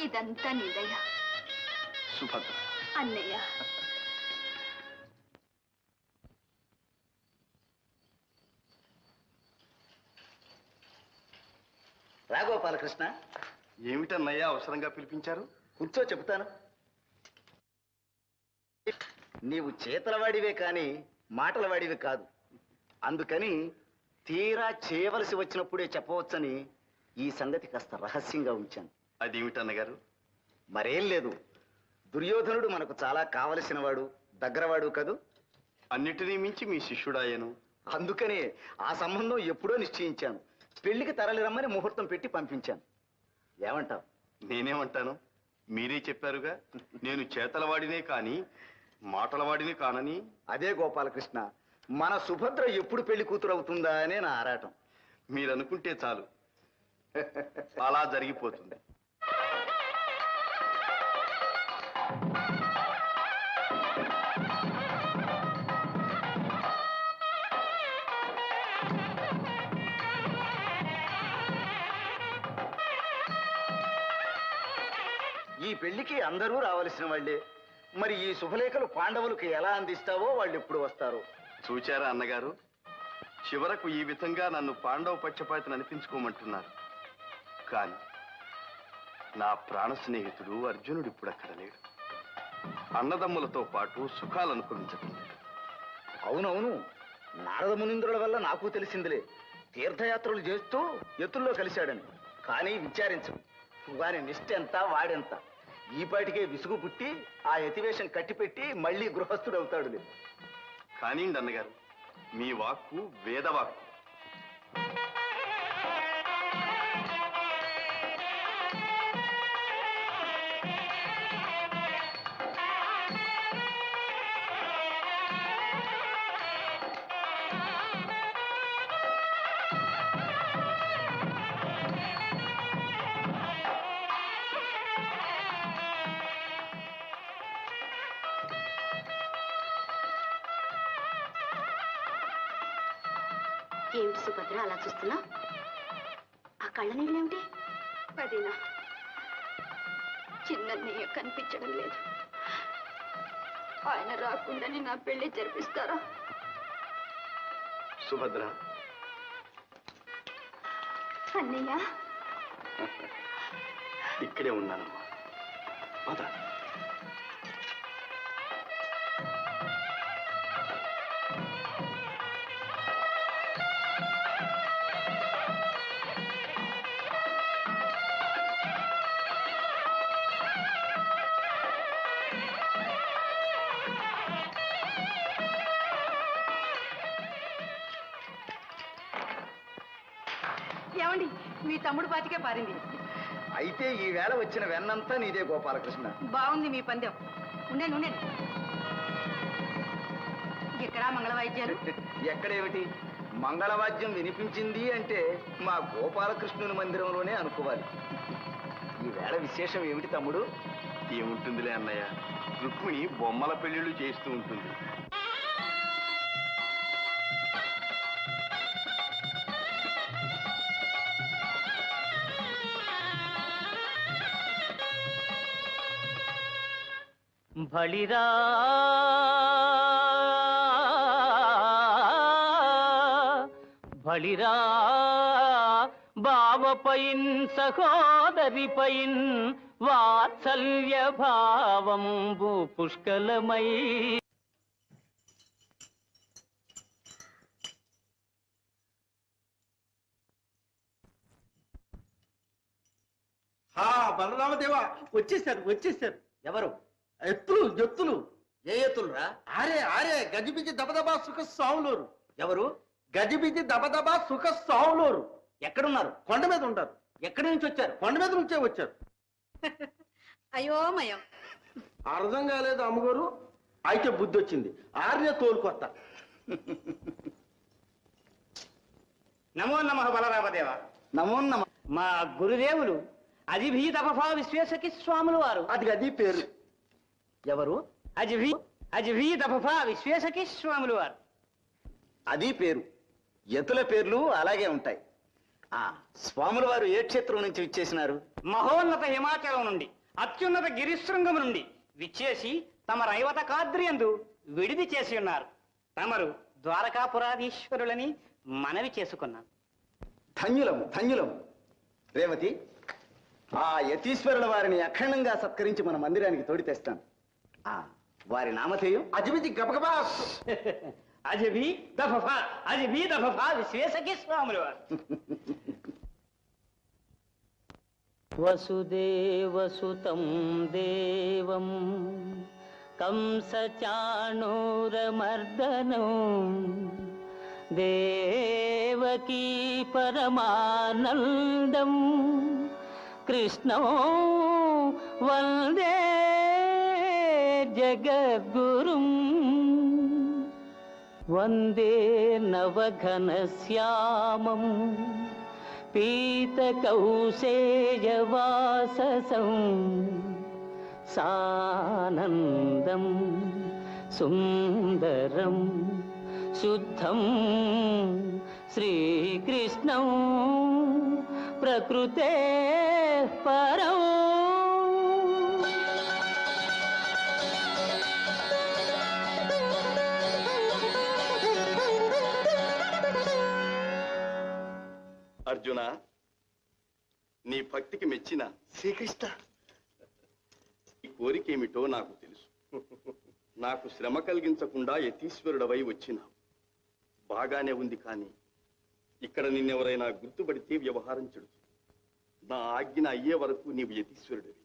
ఇదంతా నీదయ్య. సుభద్ర, అన్నయ్య, రాగోపాలకృష్ణ, ఏమిటన్నయ్యా అవసరంగా పిలిపించారు? కూర్చో, చెబుతాను. నీవు చేతలవాడివే కాని మాటలవాడివి కాదు. అందుకని తీరా చేయవలసి వచ్చినప్పుడే చెప్పవచ్చని ఈ సంగతి కాస్త రహస్యంగా ఉంచాను. అదేమిటన్నగారు? మరేం లేదు, దుర్యోధనుడు మనకు చాలా కావలసిన వాడు, దగ్గరవాడు కదూ. అన్నిటినీ మించి మీ శిష్యుడాయను. అందుకనే ఆ సంబంధం ఎప్పుడో నిశ్చయించాను. పెళ్లికి తరలి రమ్మని ముహూర్తం పెట్టి పంపించాను. ఏమంటావు? నేనేమంటాను? మీరే చెప్పారుగా నేను చేతలవాడినే కాని మాటలవాడిని కానని. అదే గోపాలకృష్ణ, మన సుభద్ర ఎప్పుడు పెళ్లి కూతురు అవుతుందా అనే నా ఆరాటం. మీరనుకుంటే చాలు, అలా జరిగిపోతుంది. ఈ పెళ్లికి అందరూ రావలసిన వాళ్ళే. మరి ఈ శుభలేఖలు పాండవులకు ఎలా అందిస్తావో వాళ్ళు ఎప్పుడు వస్తారో. చూచారా అన్నగారు, చివరకు ఈ విధంగా నన్ను పాండవ పక్షపాతిని అనిపించుకోమంటున్నారు. కాని నా ప్రాణ స్నేహితుడు అర్జునుడు ఇప్పుడు అక్కడ లేడు. అన్నదమ్ములతో పాటు సుఖాలు అనుభవించటం లేదు. అవునవును, నారద మునీంద్రుల వల్ల నాకు తెలిసిందిలే. తీర్థయాత్రలు చేస్తూ ఎత్తుల్లో కలిశాడని. కానీ విచారించు, వారి నిష్ఠ ఎంత, వాడెంత. ఈ పాటికే విసుగు పుట్టి ఆ యతివేషం కట్టిపెట్టి మళ్ళీ గృహస్థుడవుతాడులే. కానివ్వండి అన్నగారు, మీ వాక్కు వేదవాక్కు. ఏమిటి సుభద్ర అలా చూస్తున్నా? ఆ కళ్ళ నీళ్ళేమిటి? అదేనా, చిన్నయ్య కనిపించడం లేదు. ఆయన రాకుండానే నా పెళ్లి జరిపిస్తారా? సుభద్ర, అన్నయ్య ఇక్కడే ఉన్నానమ్మా. పద. ఏమండి, మీ తమ్ముడు బాతికే పారింది. అయితే ఈ వేళ వచ్చిన వెన్నంతా నీదే గోపాలకృష్ణ. బాగుంది మీ పందెం. ఉండండి ఉండండి. ఎక్కడా మంగళ వాయిద్యాలు? ఎక్కడేమిటి, మంగళవాద్యం వినిపించింది అంటే మా గోపాలకృష్ణుని మందిరంలోనే అనుకోవాలి. ఈ వేళ విశేషం ఏమిటి తమ్ముడు? ఏముంటుందిలే అన్నయ్య, రుక్మిణి బొమ్మల పెళ్లిళ్ళు చేస్తూ ఉంటుంది. బళిరా బళిరా బావపైన్ సహోదరిపైన్ వాత్సల్య భావంబు పుష్కలమై. బలరామదేవా, వచ్చేసారు వచ్చేసారు. ఎవరు? ఎత్తులు. ఏ ఎత్తులురా? ఆరే గజిబిజి దబదబా సుఖ సావులోరు. ఎవరు? గజిబిజి దబదబా సుఖ సావులోరు. ఎక్కడున్నారు? కొండ మీద ఉంటారు. ఎక్కడి నుంచి వచ్చారు? కొండ మీద నుంచే వచ్చారు. అయోమయం. అర్థం కాలేదు అమ్మగారు. అయితే బుద్ధి వచ్చింది. ఆర్య తోలుకొత్త. నమో నమః బలరామదేవ. నమో నమ. మా గురుదేవులు అజిభీతపఫా విశ్వేశకి స్వాములు వారు. అది పేరు. ఎవరు? అజిభీతపఫా విశ్వేశకి స్వాములు వారు. అది పేరు. ఎత్తుల పేర్లు అలాగే ఉంటాయి. ఆ స్వాముల వారు ఏ క్షేత్రం నుంచి విచ్చేసినారు? మహోన్నత హిమాచలం నుండి, అత్యున్నత గిరిశృంగము నుండి విచ్చేసి తమ రైవత కాద్రియందు విడిది చేసి ఉన్నారు. తమరు ద్వారకాపురాధీశ్వరులని మనవి చేసుకున్నాను. ధన్యులము. రేవతి, ఆ యతీశ్వరుల వారిని అఖండంగా సత్కరించి మన మందిరానికి తోడి తెస్తాను. వారి నామధేయం? అజిబిజి గబగబా. అజిభీ దఫఫా విశ్వేశకి స్వాములు వారు. వసుదేవసుతం దేవం కంసచాణూరమర్దనం దేవకీ పరమానందం కృష్ణం వందే జగద్గురుం వందే నవఘనశ్యామం పీతకౌశేయవాససం సానందం సుందరం శుద్ధం శ్రీకృష్ణం ప్రకృతే పరం. అర్జున, నీ భక్తికి మెచ్చిన శ్రీకృష్ణ, ఈ కోరికేమిటో నాకు తెలుసు. నాకు శ్రమ కలిగించకుండా యతీశ్వరుడవై వచ్చినావు. బాగానే ఉంది, కానీ ఇక్కడ నిన్నెవరైనా గుర్తుపడితే వ్యవహారం చెడుతుంది. నా ఆజ్ఞ అయ్యే వరకు నీవు యతీశ్వరుడివి.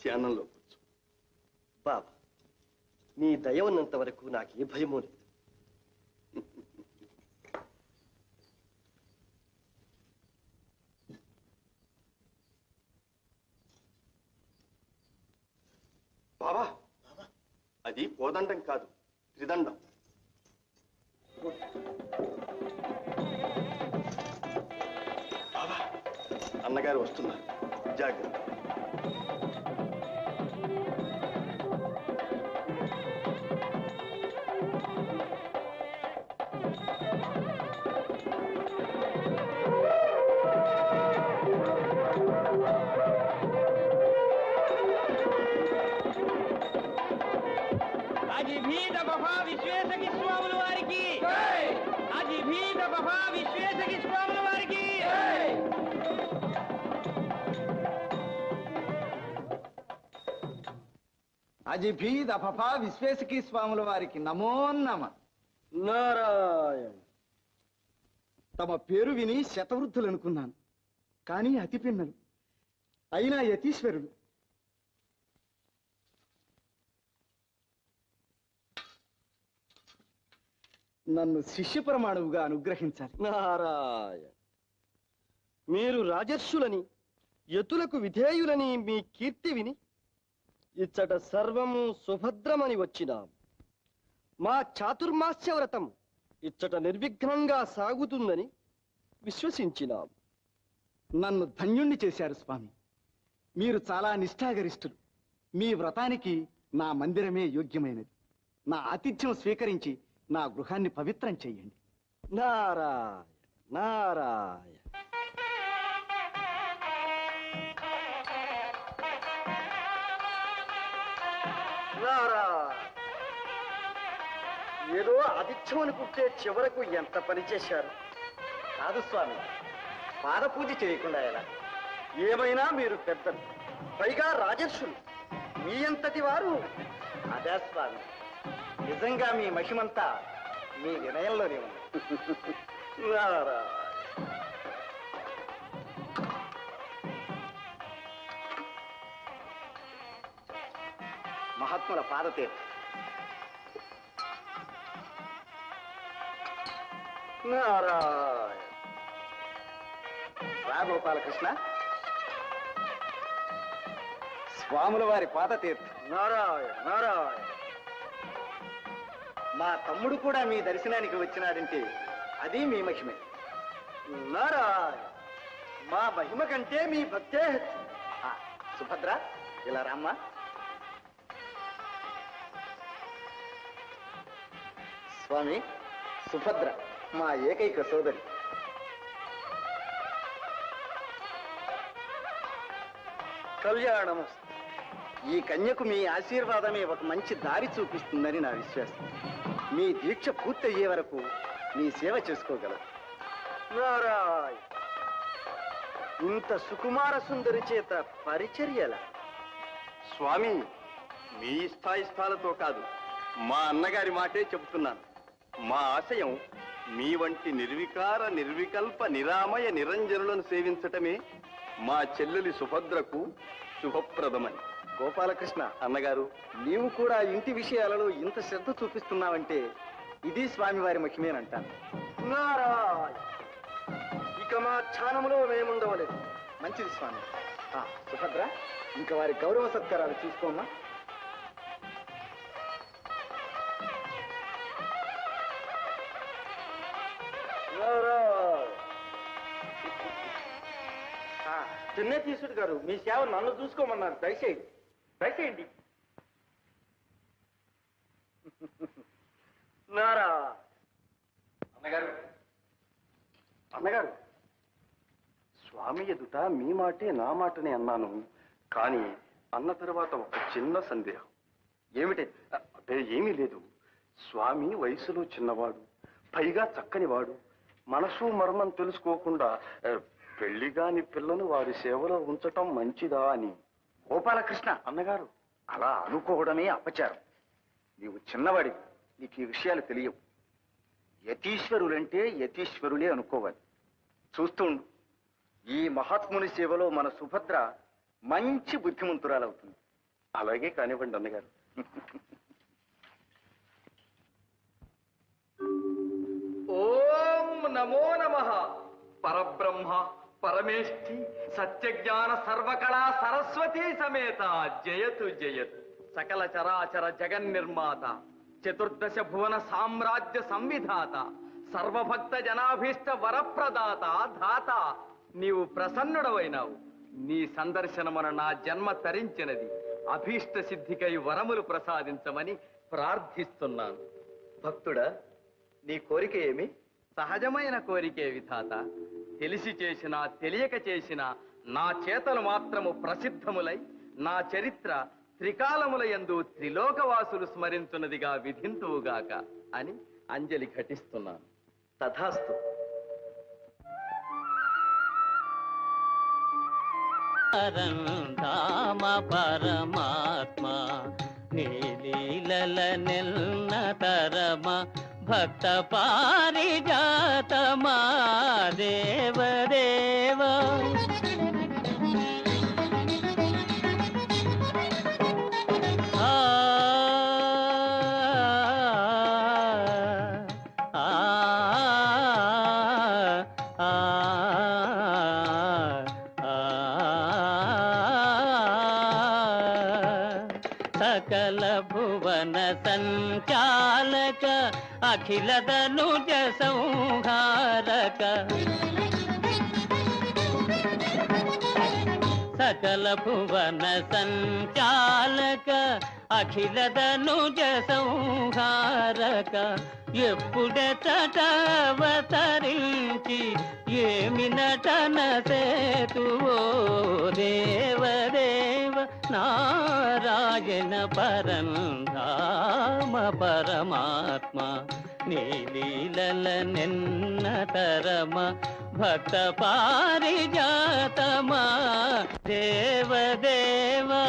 ధ్యానంలో కూర్చో. బాబా, నీ దయ ఉన్నంత వరకు నాకు ఏ భయమూ లేదు. బాబా, అది కోదండం కాదు, త్రిదండం. బాబా, అన్నగారు వస్తున్నారు, జాగ్రత్త. అజిభీత బఫా విశ్వేశకి స్వాముల వారికి అజిభీత బఫా విశ్వేశకి స్వాముల వారికి అజిభీద్ అఫఫా విశ్వేశకీ స్వాముల వారికి నమో నమ. నారాయణ. తమ పేరు విని శతవృద్ధులు అనుకున్నాను, కానీ అతి పిన్నలు అయినా యతీశ్వరుడు. నన్ను శిష్య ప్రమాణువుగా అనుగ్రహించాలి. నారాయణ. మీరు రాజర్షులని యతులకు విధేయులని మీ కీర్తి విని ఇచ్చట సర్వము సుభద్రమని వచ్చినాం. మా చాతుర్మాస్య వ్రతం ఇచ్చట నిర్విఘ్నంగా సాగుతుందని విశ్వసించినాం. నన్ను ధన్యుణ్ణి చేశారు స్వామి. మీరు చాలా నిష్ఠాగరిష్ఠులు. మీ వ్రతానికి నా మందిరమే యోగ్యమైనది. నా ఆతిథ్యం స్వీకరించి నా గృహాన్ని పవిత్రం చెయ్యండి. నారాయణ నారాయణ. ఏదో ఆతిథ్యం అనుకుంటే చివరకు ఎంత పని చేశారు. కాదు స్వామి, పాదపూజ చేయకుండా ఎలా? ఏమైనా మీరు పెద్దలు, పైగా రాజర్షులు, మీ అంతటి వారు. అదే స్వామి, నిజంగా మీ మహిమంతా మీ వినయంలోనే ఉంది. నారాయణ. మహాత్ముల పాదతీర్థం. నారాయణ. రా గోపాలకృష్ణ, స్వాముల వారి పాదతీర్థం. నారాయణ నారాయణ. మా తమ్ముడు కూడా మీ దర్శనానికి వచ్చినాడంటే అది మీ మహిమే. నారాయణ. మా మహిమ కంటే మీ భక్తే హెచ్చు. ఆ, సుభద్ర ఇలా రామ్మా. స్వామి, సుభద్ర మా ఏకైక సోదరి. కళ్యాణం. ఈ కన్యకు మీ ఆశీర్వాదమే ఒక మంచి దారి చూపిస్తుందని నా విశ్వాసం. మీ దీక్ష పూర్తయ్యే వరకు మీ సేవ చేసుకోగలరు. నారాయణ. ఇంత సుకుమార సుందరి చేత పరిచర్యల. స్వామి, మీ ఇష్టాయిష్టాలతో కాదు, మా అన్నగారి మాటే చెబుతున్నాను. మా ఆశయం మీ వంటి నిర్వికార నిర్వికల్ప నిరామయ నిరంజనులను సేవించటమే మా చెల్లెలి సుభద్రకు శుభప్రదమని. గోపాలకృష్ణ అన్నగారు, నీవు కూడా ఇంటి విషయాలలో ఇంత శ్రద్ధ చూపిస్తున్నావంటే ఇది స్వామివారి మహిమేనంటాను. నారాయణ. ఇక మా ధ్యానంలో మేముండవలేదు. మంచిది స్వామి. ఆ, సుభద్ర ఇంకా వారి గౌరవ సత్కారాలు చూసుకోమ్మా. చిన్నతీసుడు గారు, మీ సేవ నన్ను చూసుకోమన్నారు. దయచేయండి దయచేయండి. నారా. అన్నగారు, అన్నగారు, స్వామి ఎదుట మీ మాటే నా మాటనే అన్నాను. కానీ అన్న తర్వాత ఒక చిన్న సందేహం. ఏమిటి? అదే ఏమీ లేదు. స్వామి వయసులో చిన్నవాడు, పైగా చక్కనివాడు. మనసు మర్మం తెలుసుకోకుండా పెళ్లిగాని పిల్లను వారి సేవలో ఉంచటం మంచిదా అని. గోపాలకృష్ణ, అన్నగారు, అలా అనుకోవడమే అపచారం. నీవు చిన్నవాడి, నీకు ఈ విషయాలు తెలియవు. యతీశ్వరులంటే యతీశ్వరులే అనుకోవాలి. చూస్తుండు, ఈ మహాత్ముని సేవలో మన సుభద్ర మంచి బుద్ధిమంతురాలవుతుంది. అలాగే కానివ్వండి అన్నగారు. ఓం నమో నమః. పరబ్రహ్మ పరమేష్ఠి సత్యజ్ఞాన సర్వకళా సరస్వతీ సమేత జయతు జయతు. సకల చరాచర జగన్నిర్మాత, చతుర్దశ భువన సామ్రాజ్య సంవిధాత, సర్వభక్త జనాభీష్ట వరప్రదాత ధాత, నీవు ప్రసన్నుడవైనావు. నీ సందర్శనమున నా జన్మ తరించినది. అభీష్ట సిద్ధికై వరములు ప్రసాదించమని ప్రార్థిస్తున్నాను. భక్తుడా, నీ కోరిక ఏమి? సహజమైన కోరికే విధాత. తెలిసి చేసినా తెలియక చేసినా నా చేతలు మాత్రము ప్రసిద్ధములై నా చరిత్ర త్రికాలములయందు త్రిలోకవాసులు స్మరించున్నదిగా విధింతువుగాక అని అంజలి ఘటిస్తున్నాను. తథాస్తు. పరంధామ పరమాత్మ నీలీలల నిన్న తరమ భక్త పారిజాతమా దేవదేవ సకల భువన సంచాలక అఖిల ధనుజ సంహారక సకల భువన సంచాలక అఖిల ధనుజ సంహారక ఎప్పుడెతటవతరించి ఏమి నటన సేతువో దేవదేవ నారాయణ పరంధామ పరమాత్మ నీలీలల నిన్న తరమ భక్త పారిజాతమా దేవదేవా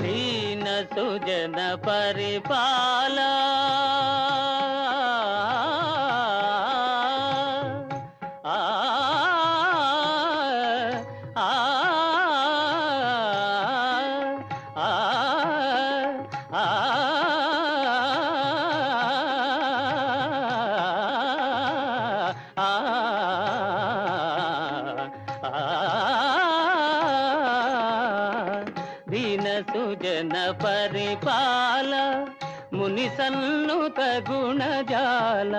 దీన సుజన పరిపాలా దీన సుజన పరిపాల ముని సన్నుత గుణజాల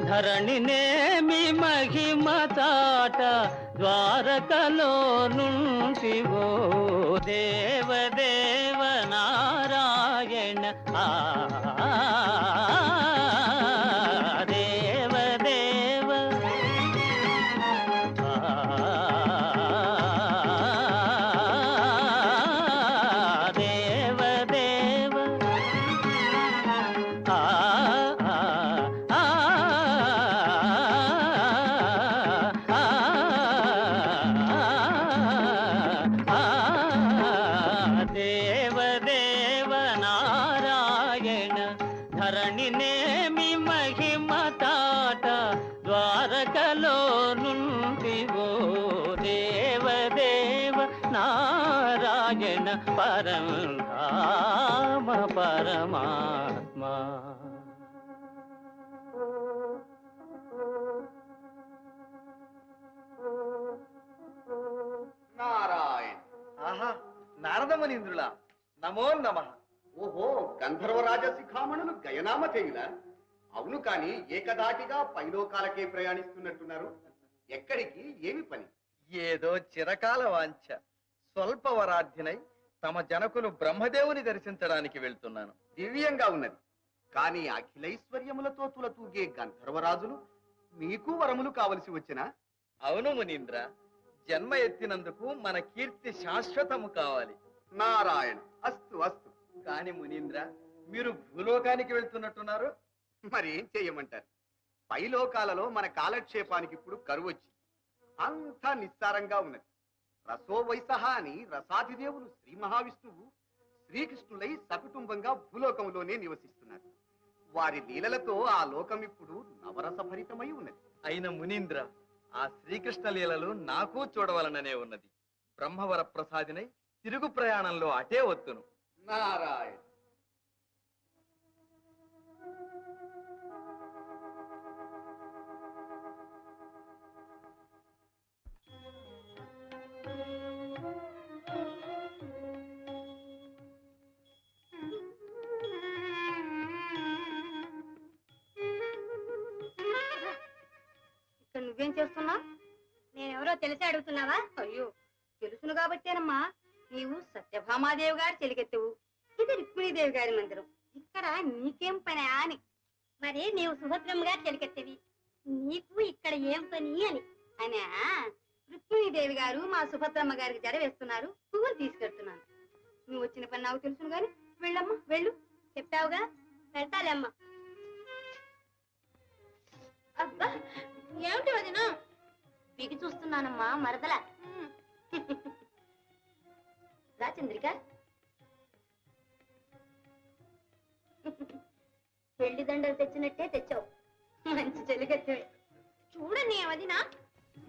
ధరణినేమి మహిమ చాట ద్వారకలో నుంటివో దేవదేవ నారాయణ దేవదేవ దేవదేవ దేవదేవ నారాయణ ధరణినేమి మహిమ తాట ద్వారకలో నుండివో దేవదేవ నారాయణ పరంధామ పరమాత్మ నారాయణ. ఆహా, నారదమునీంద్రులా, నమో నమః. ఓహో, గంధర్వరాజ శిఖామణులు గయనామధేయులా? అవును, కాని ఏకదాటిగా పైలోకాలకే ప్రయాణిస్తున్నట్టున్నారు. ఎక్కడికి, ఏమి పని? ఏదో చిరకాల వాంఛ స్వల్పవరాధ్యనై తమ జనకులు బ్రహ్మదేవుని దర్శించడానికి వెళ్తున్నాను. దివ్యంగా ఉన్నది. కాని అఖిలైశ్వర్యములతో తులతూగే గంధర్వరాజులు మీకు వరములు కావలసి వచ్చినా? అవును మునీంద్ర, జన్మ ఎత్తినందుకు మన కీర్తి శాశ్వతము కావాలి. నారాయణ, అస్తు అస్తు. కాని మునీంద్ర, మీరు భూలోకానికి వెళ్తున్నట్టున్నారు. మరి ఏం చేయమంటారు? పైలోకాలలో మన కాలక్షేపానికి ఇప్పుడు కరువొచ్చి అంతా నిస్సారంగా ఉన్నది. రసో వైసహ అని రసాధిదేవులు శ్రీ మహావిష్ణువు శ్రీకృష్ణులై సకుటుంబంగా భూలోకంలోనే నివసిస్తున్నారు. వారి లీలలతో ఆ లోకం ఇప్పుడు నవరసభరితమై ఉన్నది. అయిన మునీంద్ర, ఆ శ్రీకృష్ణ లీలలు నాకు చూడవలననే ఉన్నది. బ్రహ్మవర ప్రసాదినై తిరుగు ప్రయాణంలో అటే వత్తును. నారాయణ. ఇక్కడ నువ్వేం చేస్తున్నా? నేనెవరో తెలిసి అడుగుతున్నావా? అయ్యో, తెలుసును కాబట్టేనమ్మా. నీవు సత్యభామాదేవి గారి చెలికెత్తువు. ఇది రుక్మిణీదేవి గారి మందిరం. ఇక్కడ నీకేం పని అని. మరి నీవు సుభద్రమ్మ గారు చెలికెత్తవి, నీకు ఇక్కడ ఏం పని అని. అనా రుక్మిణీదేవి గారు మా సుభద్రమ్మ గారికి జడ వేస్తున్నారు, పువ్వులు తీసుకెళ్తున్నాను. నువ్వు వచ్చిన పని నాకు తెలుసును గాని వెళ్ళమ్మా, వెళ్ళు. చెప్పావుగా, పెడతాలేమ్మ. అబ్బా ఏమిటి వదినా? బిగి చూస్తున్నానమ్మా మరదల. రా చంద్రిక. పెళ్లి దండలు తెచ్చినట్టే తెచ్చావు. మంచి చెలికత్తెవే. చూడండి వదినా,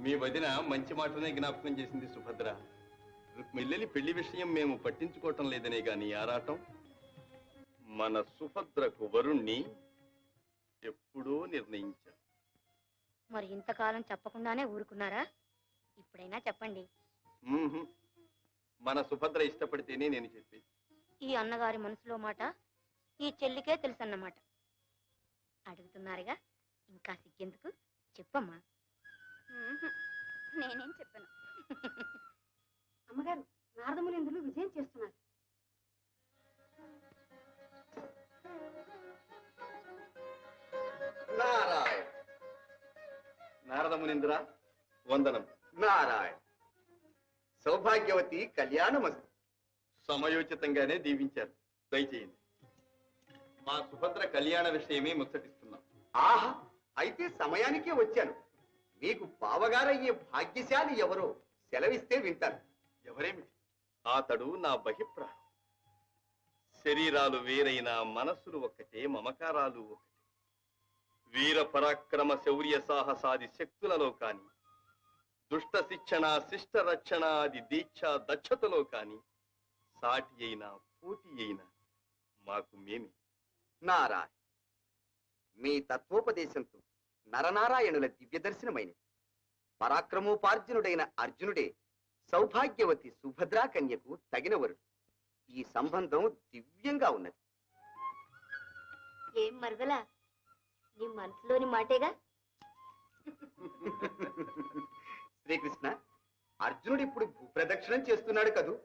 మీ వదిన మంచి మాటనే జ్ఞాపకం చేసింది సుభద్ర. రుక్మిల్లెలి పెళ్లి విషయం మేము పట్టించుకోవటం లేదనే గాని ఆరాటం. మన సుభద్రకు వరుణ్ణి ఎప్పుడో నిర్ణయించాం. మరి ఇంతకాలం చెప్పకుండానే ఊరుకున్నారా? ఇప్పుడైనా చెప్పండి. మ్మ్హ్. మన సుభద్ర ఇష్టపడితేనే నేను చెప్పేది. ఈ అన్నగారి మనసులో మాట ఈ చెల్లికే తెలుసన్నమాట. అడుగుతున్నారుగా, ఇంకా సిగ్గెందుకు, చెప్పమ్మా. నేనేం చెప్పను. అమ్మగారు నారదమునిందులు విజయం చేస్తున్నారు. నారాయణ నారదమునింద్ర వందనం. నారాయణ. సౌభాగ్యవతి కళ్యాణమస్తు. సమయోచితంగానే దీవించారు. దయచేయండి. మా సుభద్ర కళ్యాణ విషయమే ముచ్చటిస్తున్నాం. ఆహా, అయితే సమయానికే వచ్చాను. మీకు బావగారయ్యే భాగ్యశాలి ఎవరో సెలవిస్తే వింటాను. ఎవరేమిటి? అతడు నా బహిప్రాణం. శరీరాలు వేరైన మనస్సులు ఒక్కటే, మమకారాలు ఒకటే. వీర పరాక్రమ శౌర్య సాహసాది శక్తులలో కాని, దుష్ట శిక్షణ శిష్ట రక్షణ ఆది దీక్ష దక్షతలో కాని సాటి అయినా పోటీ అయినా మాకు మేమి. నారాయణ, మీ తత్వోపదేశంతో నరనారాయణుల దివ్య దర్శనమైనది. పరాక్రమోపార్జునుడైన అర్జునుడే సౌభాగ్యవతి సుభద్రా కన్యకు తగినవరుడు. ఈ సంబంధం దివ్యంగా ఉన్నది. ఏం మరదలా, నీ మనసులోని మాటేగా. శ్రీకృష్ణ, అర్జునుడు ఇప్పుడు భూప్రదక్షిణం చేస్తున్నాడు కదూ.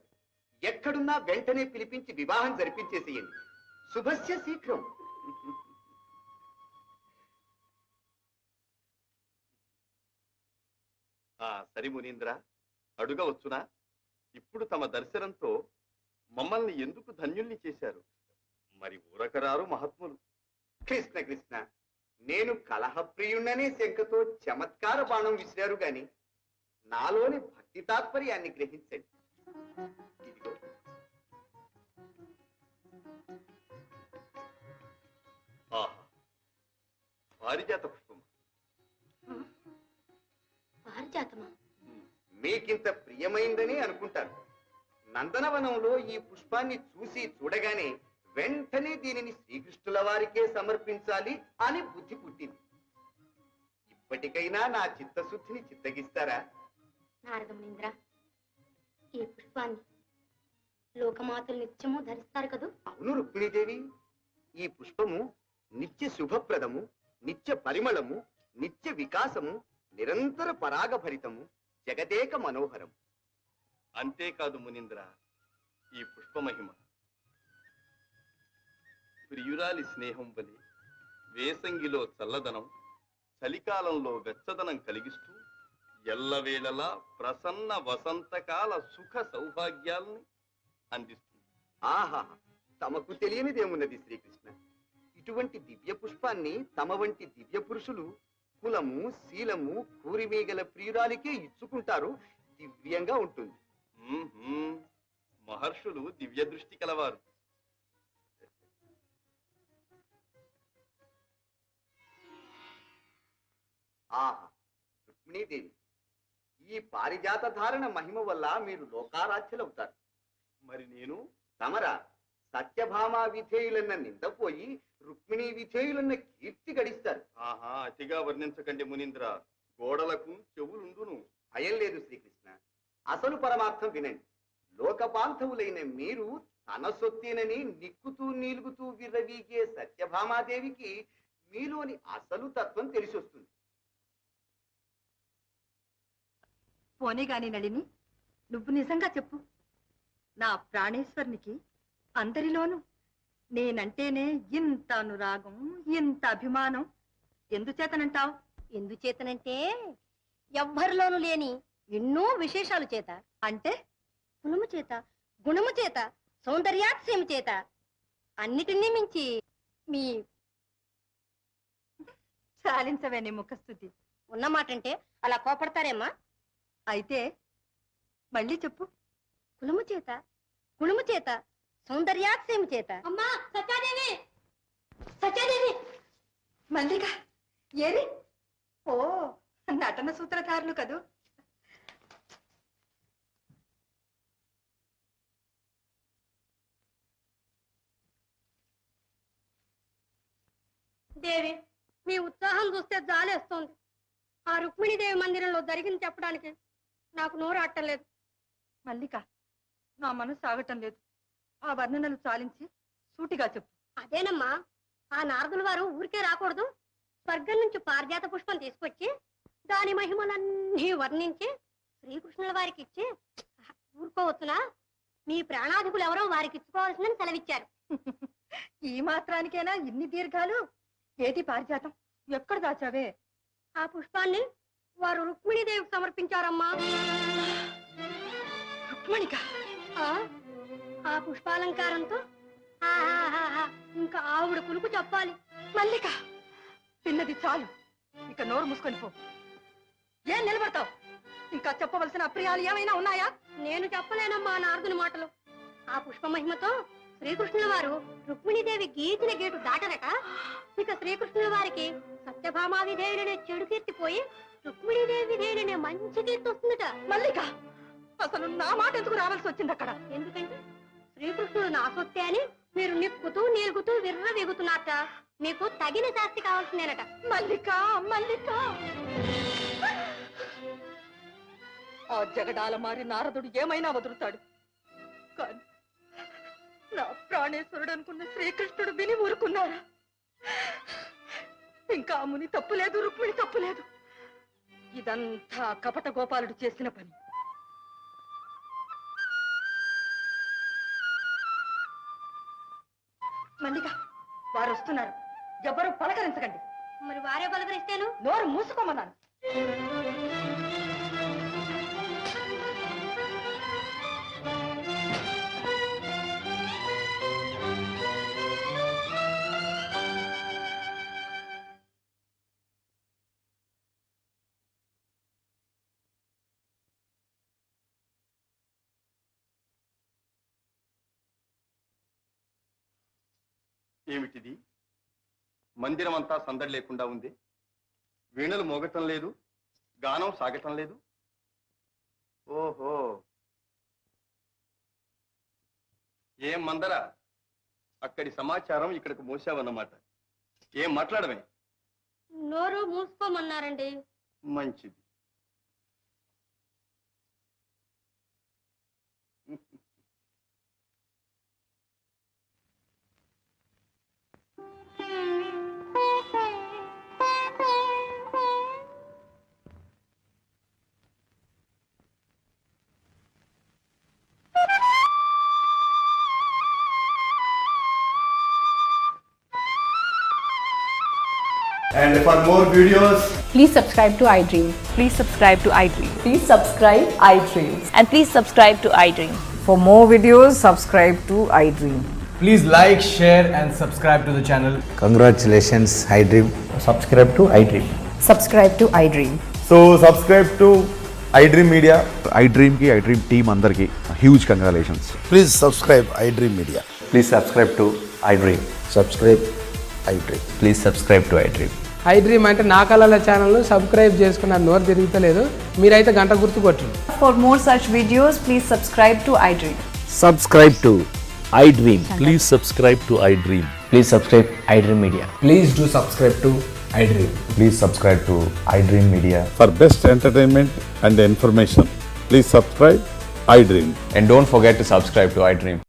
ఎక్కడున్నా వెంటనే పిలిపించి వివాహం జరిపించేసేయండి. శుభస్య శీఘ్రం. సరి మునీంద్ర, అడుగవచ్చునా? ఇప్పుడు తమ దర్శనంతో మమ్మల్ని ఎందుకు ధన్యుల్ని చేశారు? మరి ఊరకరారు మహాత్ములు. కృష్ణ కృష్ణ, నేను కలహప్రియుణ్ణనే శంకతో చమత్కార బాణం విసిరారు గాని నాలోని భక్తి తాత్పర్యాన్ని గ్రహించండి. ఇదిగో. ఆహా, పారిజాత పుష్పం. పారిజాతమా? మీకింత ప్రియమైందని అనుకుంటాను. నందనవనంలో ఈ పుష్పాన్ని చూసి చూడగానే వెంటనే దీనిని శ్రీకృష్ణుల వారికే సమర్పించాలి అని బుద్ధి పుట్టింది. ఇప్పటికైనా నా చిత్తశుద్ధిని చిత్తగిస్తారా? నారదమునింద్ర, ఈ పుష్పాన్ని లోకమాతలు నిత్యము ధరిస్తారు కదూ. అవును రుక్మిణీదేవి, ఈ పుష్పము నిత్య శుభప్రదము, నిత్య పరిమళము, నిత్య వికాసము, నిరంతర పరాగభరితము, జగదేక మనోహరం. అంతేకాదు మునీంద్ర, ఈ పుష్పమహిమ ప్రియురాలి స్నేహం వలె వేసంగిలో చల్లదనం, చలికాలంలో వెచ్చదనం కలిగిస్తూ ఎల్లవేళలా ప్రసన్న వసంతకాల సుఖ సౌభాగ్యాల్ని అందిస్తుంది. ఆహా, తమకు తెలియనిదేమున్నది శ్రీకృష్ణ. ఇటువంటి దివ్య పుష్పాన్ని తమ వంటి దివ్య పురుషులు కులము శీలము కూరిమీగల ప్రియురాలికే ఇచ్చుకుంటారు. దివ్యంగా ఉంటుంది. మహర్షులు దివ్య దృష్టి కలవారు. ఆహా, రుక్మిణీదేవి, ఈ పారిజాత ధారణ మహిమ వల్ల మీరు లోకారాధ్యులవుతారు. మరి నేను తమరా సత్యభామా విధేయులన్న నిందపోయి రుక్మిణీ విధేయులన్న కీర్తి గడిస్తారు. ఆహా, అతిగా వర్ణించకండి మునీంద్ర. గోడలకు చెవులుండును. భయం లేదు శ్రీకృష్ణ. అసలు పరమార్థం వినండి. లోకపాంధవులైన మీరు తన సొత్తేనని నిక్కుతూ నీలుగుతూ విర్రవీగే సత్యభామాదేవికి మీలోని అసలు తత్వం తెలిసొస్తుంది. పోనీ గాని నళిని, నువ్వు నిజంగా చెప్పు. నా ప్రాణేశ్వరునికి అందరిలోనూ నేనంటేనే ఇంత అనురాగం, ఇంత అభిమానం ఎందుచేతనంటావు? ఎందుచేతనంటే ఎవ్వరిలోనూ లేని ఎన్నో విశేషాలు చేత. అంటే గుణము చేత, గుణము చేత, సౌందర్యాతిశయము చేత, అన్నిటినీ మించి మీ చాలించవే నీ ముఖస్థుతి. ఉన్నమాటంటే అలా కోపడతారేమ్మా? అయితే మళ్ళీ చెప్పు. కులము చేత, గుణము చేత, సౌందర్యాతిశయము చేత. అమ్మా సత్యాదేవి, సత్యాదేవి! మల్లిక ఏరి? ఓ నటన సూత్రధారులు కదూ. దేవి, మీ ఉత్సాహం చూస్తే జాలేస్తోంది. ఆ రుక్మిణీదేవి మందిరంలో జరిగింది చెప్పడానికి నాకు నోరు అట్టలేదు. మల్లిక, నా మనసు ఆగటం లేదు. ఆ వర్ణనలు చాలించి సూటిగా చెప్పు. అదేనమ్మా, ఆ నారదుల వారు ఊరికే రాకూడదు. స్వర్గం నుంచి పారిజాత పుష్పం తీసుకొచ్చి దాని మహిమలన్నీ వర్ణించి శ్రీకృష్ణుల వారికి ఇచ్చి ఊరుకోవచ్చునా? మీ ప్రాణాధికులు ఎవరో వారికి ఇచ్చుకోవాల్సిందని సెలవిచ్చారు. ఈ మాత్రానికైనా ఇన్ని దీర్ఘాలు? ఏది పారిజాతం? ఎక్కడ దాచావే? ఆ పుష్పాన్ని వారు రుక్మిణీదేవికి సమర్పించారమ్మా. రుక్మిణిక? ఆ పుష్పాలంకారంతో ఆహాహాహా, ఇంకా ఆవిడ కులుకు చెప్పాలి. మల్లిక, తిన్నది చాలు. ఇక నోరు మూసుకొని పో. ఏం నిలబడతావు? ఇంకా చెప్పవలసిన అప్రియాలు ఏమైనా ఉన్నాయా? నేను చెప్పలేనమ్మా నారదుని మాటలు. ఆ పుష్ప మహిమతో శ్రీకృష్ణుల వారు రుక్మిణీదేవి గీచిన గేటు దాటరట. ఇక శ్రీకృష్ణుల వారికి సత్యభామా విధేయులనే చెడు కీర్తిపోయి రుక్మిణీదేవి విధేయులనే మంచి కీర్తి వస్తుందట. మల్లిక, అసలు నా మాట ఎందుకు రావాల్సి వచ్చింది అక్కడ? ఎందుకంటే శ్రీకృష్ణుడు నా సొత్తే అని మీరు నిప్పుతూ నీలుగుతూ విర్ర వెగుతున్నారట. మీకు తగిన శాస్తి కావాల్సిందేనట. మల్లిక, మల్లిక! ఆ జగడాల మారి నారదుడు ఏమైనా వదులుతాడు, కానీ నా ప్రాణేశ్వరుడు అనుకున్న శ్రీకృష్ణుడు విని ఊరుకున్నారా? ఇంకా ముని తప్పులేదు, రుక్మిణి తప్పులేదు. ఇదంతా కపట గోపాలుడు చేసిన పని. మల్లిక, వారు వస్తున్నారు. ఎవరు పలకరించకండి. మరి వారే పలకరిస్తేను? నోరు మూసుకోమన్నాను. ఏమిటిది? మందిరం అంతా సందడి లేకుండా ఉంది. వీణలు మోగటం లేదు, గానం సాగటం లేదు. ఓహో, ఏం మందరా, అక్కడి సమాచారం ఇక్కడికి మోసావన్నమాట. ఏం మాట్లాడమే? నోరు మూసుకోమన్నారండి. మంచిది. And for more videos, please subscribe to iDream. Please subscribe to iDream. Please subscribe iDream. And please subscribe to iDream. For more videos, subscribe to iDream. please like, share and subscribe to the channel. Congratulations, iDream. Subscribe to iDream. Subscribe to iDream. So subscribe to iDream Media. iDream ki iDream team andarki huge congratulations. Please subscribe iDream Media. Please subscribe to iDream. Subscribe iDream. Please subscribe to iDream. iDream అంటే నా కళల ఛానల్ను subscribe చేసుకున్న నోరు తిరుగుతలేదు. మీరైతే గంట గుర్తు కొట్టండి. For more such videos, please subscribe to iDream. Subscribe to iDream. Please subscribe to iDream. Please subscribe iDream Media. Please do subscribe to iDream. Please subscribe to iDream Media. For best entertainment and information, please subscribe iDream. And don't forget to subscribe to iDream.